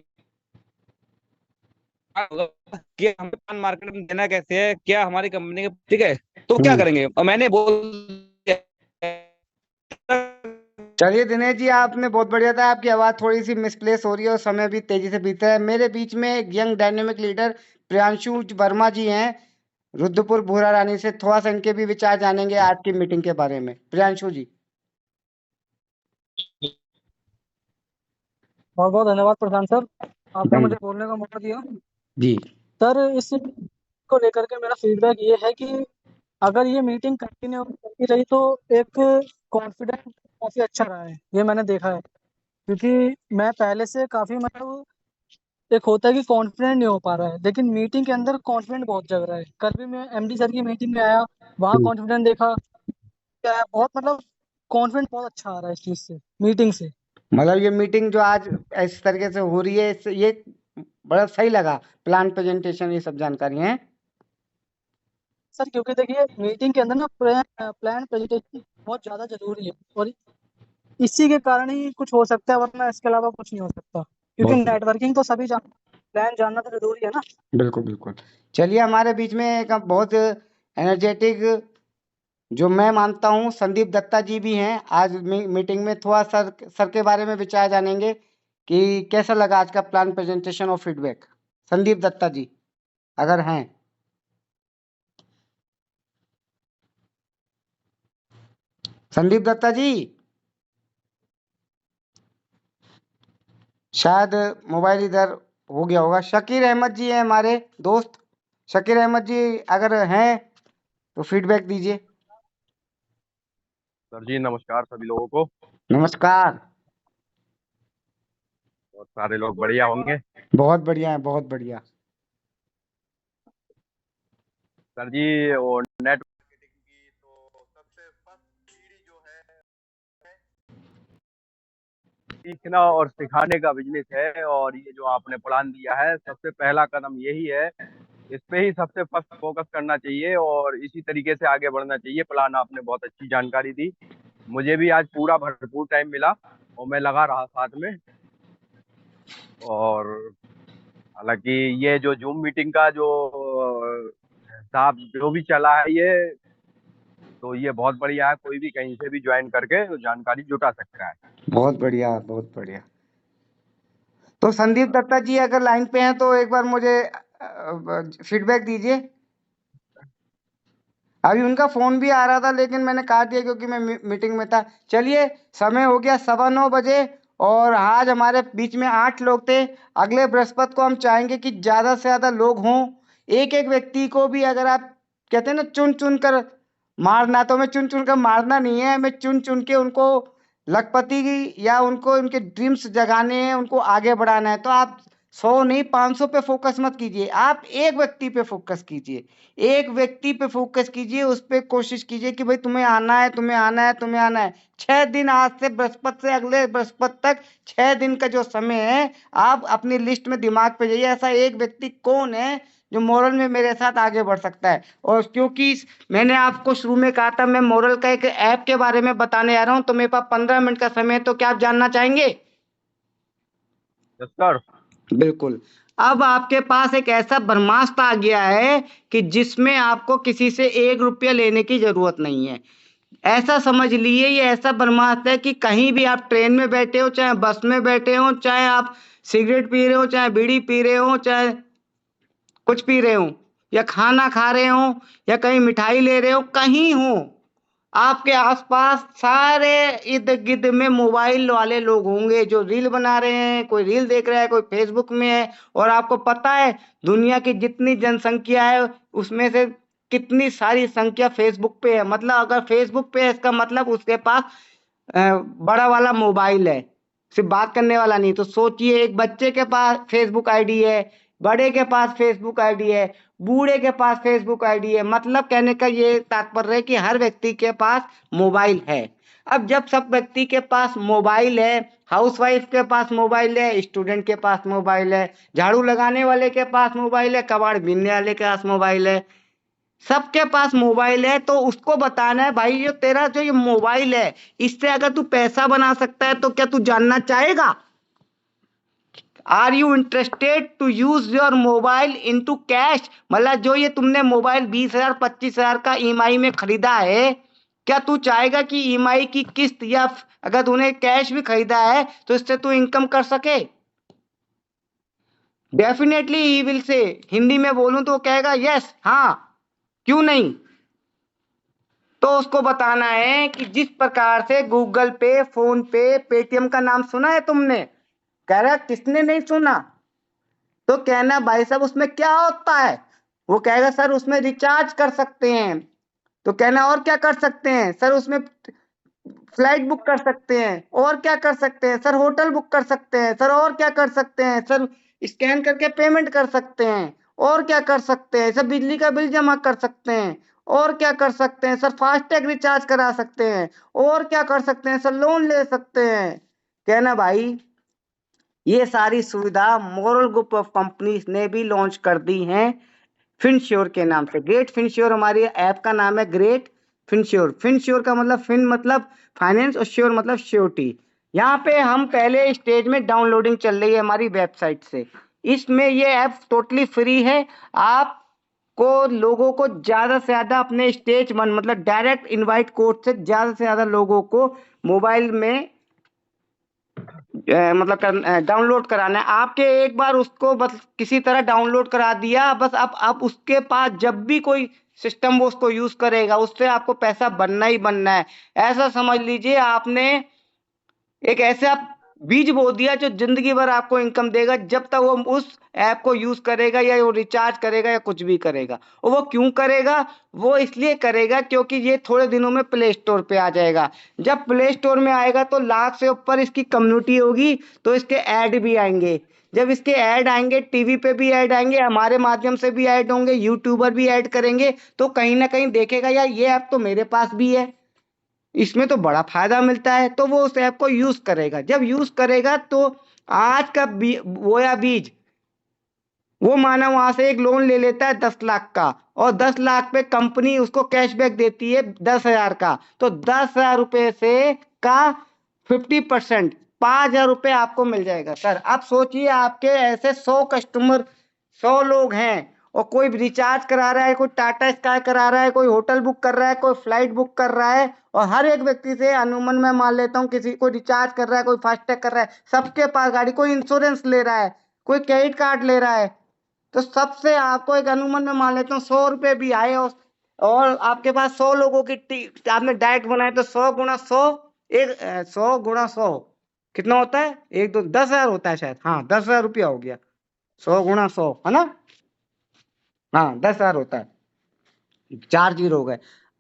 कि हमें पान मार्केट में देना कैसे है, क्या हमारी कंपनी के, ठीक है, तो क्या करेंगे, और मैंने बोल दिया। चलिए दिनेश जी, आपने बहुत बढ़िया था। आपकी आवाज़ थोड़ी-सी मिसप्लेस हो रही है और समय भी तेज़ी से बीत रहा है। मेरे बीच में एक young dynamic leader Priyanshu Verma ji हैं, रुद्रपुर भूरा रानी से। थोड़ा-सा इनके भी विचार जानेंगे आज की मीटिंग के बारे में। प्रियांशु जी। बहुत बहुत धन्यवाद प्रशांत सर, आपने धन्य मुझे बोलने का मौका दिया। जी। सर, इस को लेकर के मेरा फीडबैक ये है कि अगर ये मीटिंग कंटिन्यू करती रही तो एक कॉन्फिडेंस काफ़ी अच्छा रहा है, ये मैंने देखा है। क्योंकि मैं पहले से काफ़ी मतलब एक होता है कि कॉन्फिडेंट नहीं हो पा रहा है, लेकिन मीटिंग के अंदर कॉन्फिडेंट बहुत जग रहा है। कल भी मैं एमडी सर की मीटिंग में आया, वहाँ हुँ। कॉन्फिडेंट देखा, क्या है, बहुत मतलब कॉन्फिडेंट बहुत अच्छा आ रहा है इस चीज़ से, मीटिंग से। मतलब ये मीटिंग जो आज इस तरीके से हो रही है, इससे ये बड़ा सही लगा। प्लान प्रेजेंटेशन ये सब जानकारी हैं। सर क्योंकि देखिए मीटिंग के अंदर ना प्लान प्रेजेंटेशन बहुत ज़्यादा जरूरी है, और इसी के कारण ही कुछ हो सकता है, वरना इसके अलावा कुछ नहीं हो सकता। क्योंकि बहुत नेटवर्किंग तो सभी जान, प्लान जानना तो जरूरी है ना। बिल्कुल, बिल्कुल। चलिए, हमारे बीच में एक बहुत एनर्जेटिक, जो मैं मानता हूँ, संदीप दत्ता जी भी हैं। आज मीटिंग में थोड़ा सर के बारे में विचार जानेंगे कि कैसा लगा आज का प्लान प्रेजेंटेशन और फीडबैक। संदीप दत्ता जी अगर हैं। संदीप दत्ता जी, शायद मोबाइल इधर हो गया होगा। शकीर अहमद जी हैं हमारे दोस्त। शकीर अहमद जी अगर हैं तो फीडबैक दीजिए। सर जी नमस्कार सभी लोगों को। नमस्कार। और सारे लोग बढ़िया होंगे। बहुत बढ़िया है, बहुत बढ़िया। सर जी वो नेट मार्केटिंग की तो सबसे फर्स्ट सीढ़ी जो है सीखना और सिखाने का बिजनेस है, और ये जो आपने प्लान दिया है सबसे पहला कदम यही है। इस पे ही सबसे फर्स्ट फोकस करना चाहिए और इसी तरीके से आगे बढ़ना चाहिए। प्लान आपने बहुत अच्छी जानकारी दी, मुझे भी आज पूरा भरपूर टाइम मिला और मैं लगा रहा साथ में। और हालांकि ये जो जूम मीटिंग का जो हिसाब जो भी चला है ये, तो ये बहुत बढ़िया है। कोई भी कहीं से भी ज्वाइन करके जानकारी जुटा सकता है। बहुत बढ़िया, बहुत बढ़िया। तो संदीप दत्ता जी अगर लाइन पे हैं तो एक बार मुझे फीडबैक दीजिए। अभी उनका फोन भी आ रहा था, लेकिन मैंने काट दिया क्योंकि मैं मीटिंग में था। चलिए, समय हो गया 9:15 और आज हमारे बीच में 8 लोग थे। अगले बृहस्पति को हम चाहेंगे कि ज़्यादा से ज़्यादा लोग हों। एक एक व्यक्ति को भी, अगर आप कहते हैं ना चुन चुन कर मारना, तो हमें चुन चुन कर मारना नहीं है, हमें चुन चुन के उनको लखपति या उनको उनके ड्रीम्स जगाने हैं, उनको आगे बढ़ाना है। तो आप 100 नहीं 500 पे फोकस मत कीजिए, आप एक व्यक्ति पे फोकस कीजिए। एक व्यक्ति पे फोकस कीजिए, उस पे कोशिश कीजिए कि भाई तुम्हें आना है, तुम्हें आना है, तुम्हें आना है। 6 दिन, आज से बृहस्पति से अगले बृहस्पति तक 6 दिन का जो समय है, आप अपनी लिस्ट में दिमाग पे जाइए, ऐसा एक व्यक्ति कौन है जो मोरल में मेरे साथ आगे बढ़ सकता है। और क्योंकि मैंने आपको शुरू में कहा था मैं मोरल का एक ऐप के बारे में बताने आ रहा हूँ, तो मेरे पास 15 मिनट का समय है, तो क्या आप जानना चाहेंगे? Yes sir. बिल्कुल। अब आपके पास एक ऐसा ब्रह्मास्त्र आ गया है कि जिसमें आपको किसी से 1 रुपया लेने की ज़रूरत नहीं है। ऐसा समझ लिए, ये ऐसा ब्रह्मास्त्र है कि कहीं भी आप ट्रेन में बैठे हो, चाहे बस में बैठे हो, चाहे आप सिगरेट पी रहे हो, चाहे बीड़ी पी रहे हो, चाहे कुछ पी रहे हो, या खाना खा रहे हो, या कहीं मिठाई ले रहे हो, कहीं हो, आपके आसपास सारे इर्द गिर्द में मोबाइल वाले लोग होंगे जो रील बना रहे हैं। कोई रील देख रहा है, कोई फेसबुक में है। और आपको पता है दुनिया की जितनी जनसंख्या है उसमें से कितनी सारी संख्या फेसबुक पे है। मतलब अगर फेसबुक पे है, इसका मतलब उसके पास बड़ा वाला मोबाइल है, सिर्फ बात करने वाला नहीं। तो सोचिए, एक बच्चे के पास फेसबुक आईडी है, बड़े के पास फेसबुक आईडी है, बूढ़े के पास फेसबुक आईडी है। मतलब कहने का ये तात्पर्य है कि हर व्यक्ति के पास मोबाइल है। अब जब सब व्यक्ति के पास मोबाइल है, हाउसवाइफ के पास मोबाइल है, स्टूडेंट के पास मोबाइल है, झाड़ू लगाने वाले के पास मोबाइल है, कबाड़ बीनने वाले के पास मोबाइल है, सबके पास मोबाइल है, तो उसको बताना है भाई ये तेरा जो ये मोबाइल है इससे अगर तू पैसा बना सकता है तो क्या तू जानना चाहेगा? Are you interested to use your mobile into cash? मतलब जो ये तुमने मोबाइल 20,000 25,000 का ईएमआई में खरीदा है, क्या तू चाहेगा कि ईएमआई की किस्त या अगर तूने कैश भी खरीदा है तो इससे तू इनकम कर सके? Definitely he will say. Hindi में बोलूं तो वो कहेगा यस, हाँ, क्यों नहीं। तो उसको बताना है कि जिस प्रकार से गूगल पे, फोन पे, पेटीएम का नाम सुना है तुमने? कह रहा किसने नहीं सुना? तो कहना भाई साहब उसमें क्या होता है? वो कहेगा सर उसमें रिचार्ज कर सकते हैं। तो कहना और क्या कर सकते हैं? सर उसमें फ्लाइट बुक कर सकते हैं। और क्या कर सकते हैं? सर होटल बुक कर सकते हैं। सर और क्या कर सकते हैं? सर स्कैन करके पेमेंट कर सकते हैं। और क्या कर सकते हैं? सर बिजली का बिल जमा कर सकते हैं। और क्या कर सकते हैं? सर फास्टैग रिचार्ज करा सकते हैं। और क्या कर सकते हैं? सर लोन ले सकते हैं। कहना भाई ये सारी सुविधा मोरल ग्रुप ऑफ कंपनीज ने भी लॉन्च कर दी हैं फिनश्योर के नाम से। ग्रेट फिनश्योर हमारी ऐप का नाम है, ग्रेट फिनश्योर। फिनश्योर का मतलब फिन मतलब फाइनेंस और श्योर मतलब श्योरिटी। यहाँ पे हम पहले स्टेज में डाउनलोडिंग चल रही है हमारी वेबसाइट से। इसमें ये ऐप टोटली फ्री है। आपको लोगों को ज्यादा से ज्यादा अपने स्टेज वन मतलब डायरेक्ट इनवाइट कोड से ज्यादा से ज्यादा लोगों को मोबाइल में मतलब डाउनलोड कराना है। आपके एक बार उसको बस किसी तरह डाउनलोड करा दिया, बस अब उसके पास जब भी कोई सिस्टम वो उसको यूज करेगा उससे आपको पैसा बनना ही बनना है। ऐसा समझ लीजिए आपने एक ऐसा बीज बो दिया जो जिंदगी भर आपको इनकम देगा जब तक वो उस ऐप को यूज करेगा या वो रिचार्ज करेगा या कुछ भी करेगा। और वो क्यों करेगा? वो इसलिए करेगा क्योंकि ये थोड़े दिनों में प्ले स्टोर पे आ जाएगा। जब प्ले स्टोर में आएगा तो लाख से ऊपर इसकी कम्युनिटी होगी, तो इसके ऐड भी आएंगे। जब इसके ऐड आएंगे, टीवी पे भी ऐड आएंगे, हमारे माध्यम से भी ऐड होंगे, यूट्यूबर भी ऐड करेंगे, तो कहीं ना कहीं देखेगा यार ये ऐप तो मेरे पास भी है, इसमें तो बड़ा फायदा मिलता है, तो वो उस ऐप को यूज करेगा। जब यूज करेगा तो आज का बोया बीज वो माना वहां से एक लोन ले लेता है 10 लाख का, और 10 लाख पे कंपनी उसको कैशबैक देती है 10,000 का। तो 10,000 रुपए से का 50% 5,000 रुपए आपको मिल जाएगा। सर अब सोचिए आपके ऐसे 100 कस्टमर 100 लोग हैं और कोई रिचार्ज करा रहा है, कोई टाटा स्काई करा रहा है, कोई होटल बुक कर रहा है, कोई फ्लाइट बुक कर रहा है, और हर एक व्यक्ति से अनुमान मैं मान लेता हूँ किसी को रिचार्ज कर रहा है, कोई फास्टैग कर रहा है, सबके पास गाड़ी, कोई इंश्योरेंस ले रहा है, कोई क्रेडिट कार्ड ले रहा है। तो सबसे आपको एक अनुमान में मान लेता हूँ 100 रुपए भी आए और आपके पास 100 लोगों की आपने डायरेक्ट बनाए तो 100 गुणा 100 100 गुणा 100 कितना होता है? 1 2 10,000 होता है शायद। हाँ 10,000 रुपया हो गया। 100 गुणा 100 है ना? हाँ 10,000 होता है। 4 जीरो हो गए।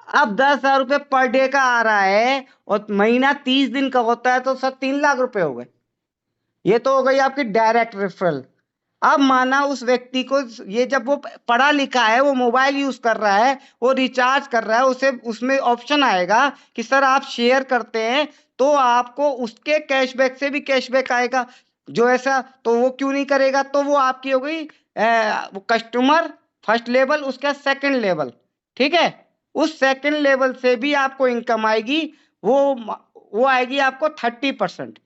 अब 10,000 रुपये पर डे का आ रहा है और महीना 30 दिन का होता है तो सर 3 लाख रुपए हो गए। ये तो हो गई आपकी डायरेक्ट रेफरल। अब माना उस व्यक्ति को ये जब वो पढ़ा लिखा है, वो मोबाइल यूज कर रहा है, वो रिचार्ज कर रहा है, उसे उसमें ऑप्शन आएगा कि सर आप शेयर करते हैं तो आपको उसके कैशबैक से भी कैशबैक आएगा। जो ऐसा तो वो क्यों नहीं करेगा? तो वो आपकी हो गई कस्टमर फर्स्ट लेवल, उसका सेकंड लेवल। ठीक है, उस सेकंड लेवल से भी आपको इनकम आएगी, वो आएगी आपको 30%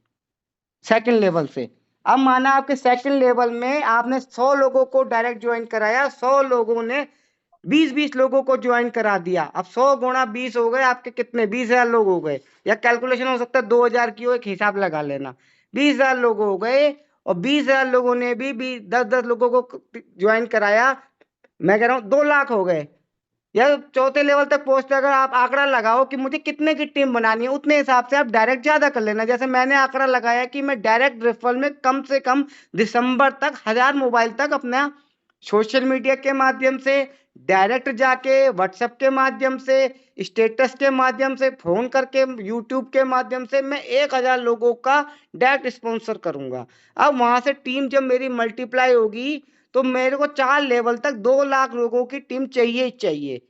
सेकंड लेवल से। अब माना आपके सेकंड लेवल में आपने 100 लोगों को डायरेक्ट ज्वाइन कराया, 100 लोगों ने 20-20 लोगों को ज्वाइन करा दिया। अब 100 गुणा 20 हो गए आपके कितने? 20,000 लोग हो गए, या कैलकुलेशन हो सकता है 2,000 की हो, एक हिसाब लगा लेना। 20,000 लोग हो गए और 20,000 लोगों ने भी 10-10 लोगों को ज्वाइन कराया। मैं कह रहा हूँ 2 लाख हो गए। या चौथे लेवल तक पहुंचते अगर आप आंकड़ा लगाओ कि मुझे कितने की टीम बनानी है, उतने हिसाब से आप डायरेक्ट ज्यादा कर लेना। जैसे मैंने आंकड़ा लगाया कि मैं डायरेक्ट रेफरल में कम से कम दिसंबर तक 1000 मोबाइल तक अपना सोशल मीडिया के माध्यम से, डायरेक्ट जाके व्हाट्सएप के माध्यम से, स्टेटस के माध्यम से, फोन करके, यूट्यूब के माध्यम से मैं 1000 लोगों का डायरेक्ट स्पॉन्सर करूंगा। अब वहां से टीम जब मेरी मल्टीप्लाई होगी तो मेरे को 4 लेवल तक 2 लाख लोगों की टीम चाहिए ही चाहिए।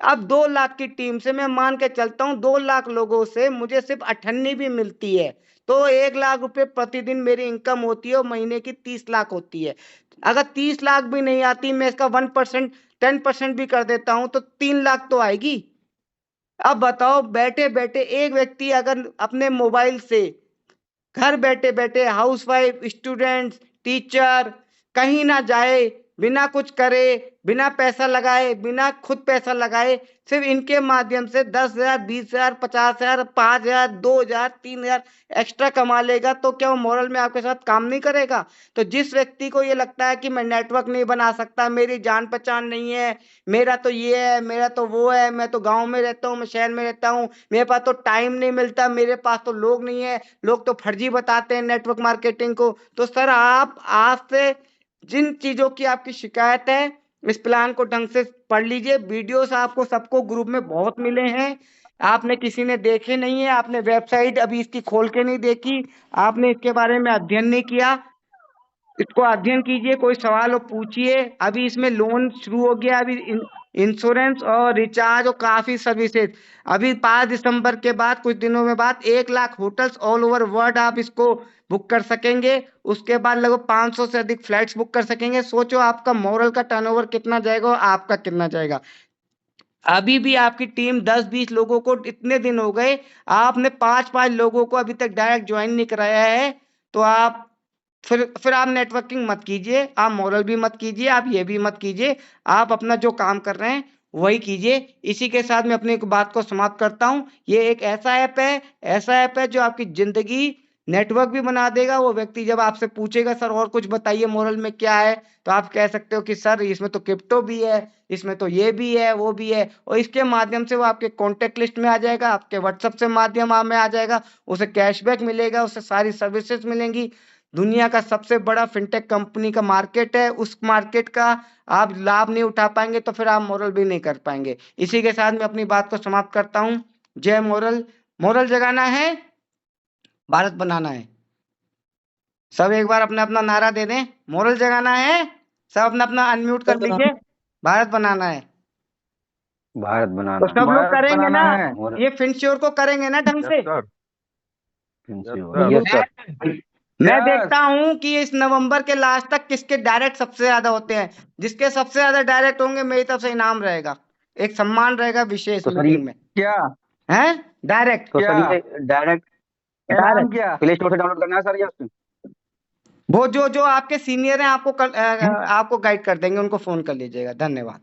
अब 2 लाख की टीम से मैं मान के चलता हूँ 2 लाख लोगों से मुझे सिर्फ 98 भी मिलती है, तो 1 लाख रुपए प्रतिदिन मेरी इनकम होती है और महीने की 30 लाख होती है। अगर 30 लाख भी नहीं आती, मैं इसका 1% 10% भी कर देता हूँ तो 3 लाख तो आएगी। अब बताओ, बैठे बैठे एक व्यक्ति अगर अपने मोबाइल से घर बैठे बैठे हाउसवाइफ, स्टूडेंट्स, टीचर कहीं ना जाए, बिना कुछ करे, बिना पैसा लगाए, बिना खुद पैसा लगाए, सिर्फ इनके माध्यम से 10,000, 20,000, 50,000, 5,000, 2,000, 3,000 एक्स्ट्रा कमा लेगा, तो क्या वो मॉरल में आपके साथ काम नहीं करेगा? तो जिस व्यक्ति को ये लगता है कि मैं नेटवर्क नहीं बना सकता, मेरी जान पहचान नहीं है, मेरा तो ये है, मेरा तो वो है, मैं तो गाँव में रहता हूँ, मैं शहर में रहता हूँ, मेरे पास तो टाइम नहीं मिलता, मेरे पास तो लोग नहीं है, लोग तो फर्जी बताते हैं नेटवर्क मार्केटिंग को। तो सर, आप आज से जिन चीजों की आपकी शिकायत है, इस प्लान को ढंग से पढ़ लीजिए। वीडियोस आपको सबको ग्रुप में बहुत मिले हैं, आपने किसी ने देखे नहीं है, आपने वेबसाइट अभी इसकी खोल के नहीं देखी, आपने इसके बारे में अध्ययन नहीं किया। इसको अध्ययन कीजिए, कोई सवाल हो पूछिए। अभी इसमें लोन शुरू हो गया, अभी इंश्योरेंस और रिचार्ज और काफी सर्विसेज। अभी 5 दिसंबर के बाद कुछ दिनों में बाद 1 lakh hotels all over world आप इसको बुक कर सकेंगे। उसके बाद लगभग 500 से अधिक फ्लाइट्स बुक कर सकेंगे। सोचो आपका मॉरल का टर्नओवर कितना जाएगा और आपका कितना जाएगा। अभी भी आपकी टीम 10-20 लोगों को, इतने दिन हो गए, आपने 5-5 लोगों को अभी तक डायरेक्ट ज्वाइन नहीं कराया है, तो आप फिर आप नेटवर्किंग मत कीजिए, आप मॉरल भी मत कीजिए, आप ये भी मत कीजिए। आप अपना जो काम कर रहे हैं वही कीजिए। इसी के साथ मैं अपनी एक बात को समाप्त करता हूँ। ये एक ऐसा ऐप है जो आपकी जिंदगी नेटवर्क भी बना देगा। वो व्यक्ति जब आपसे पूछेगा सर और कुछ बताइए मॉरल में क्या है, तो आप कह सकते हो कि सर इसमें तो क्रिप्टो भी है, इसमें तो ये भी है, वो भी है, और इसके माध्यम से वो आपके कॉन्टेक्ट लिस्ट में आ जाएगा, आपके व्हाट्सएप से माध्यम में आ जाएगा, उसे कैशबैक मिलेगा, उसे सारी सर्विसेज मिलेंगी। दुनिया का सबसे बड़ा फिनटेक कंपनी का मार्केट है, उस मार्केट का आप लाभ नहीं उठा पाएंगे तो फिर आप मॉरल भी नहीं कर पाएंगे। इसी के साथ मैं अपनी बात को समाप्त करता हूँ। जय मॉरल। मॉरल जगाना है, भारत बनाना है। सब एक बार अपना अपना नारा दे दें। मॉरल जगाना है, सब अपना अपना अनम्यूट कर लीजिए। भारत बनाना है। भारत तो बनाना सब लोग भारत करेंगे बनाना ना, है। और ये फिनश्योर को करेंगे ना ढंग से। Yes sir, yes sir. मैं Yes. देखता हूँ कि इस नवंबर के लास्ट तक किसके डायरेक्ट सबसे ज्यादा होते हैं। जिसके सबसे ज्यादा डायरेक्ट होंगे मेरी तरफ से इनाम रहेगा, एक सम्मान रहेगा विशेष तो सर मीटिंग में। क्या हैं डायरेक्ट? तो सर क्या ये डायरेक्ट इनाम डायरेक्ट क्या? प्ले स्टोर से डाउनलोड करना है सर या वो जो जो आपके सीनियर हैं आपको आपको गाइड कर देंगे, उनको फोन कर लीजिएगा। धन्यवाद।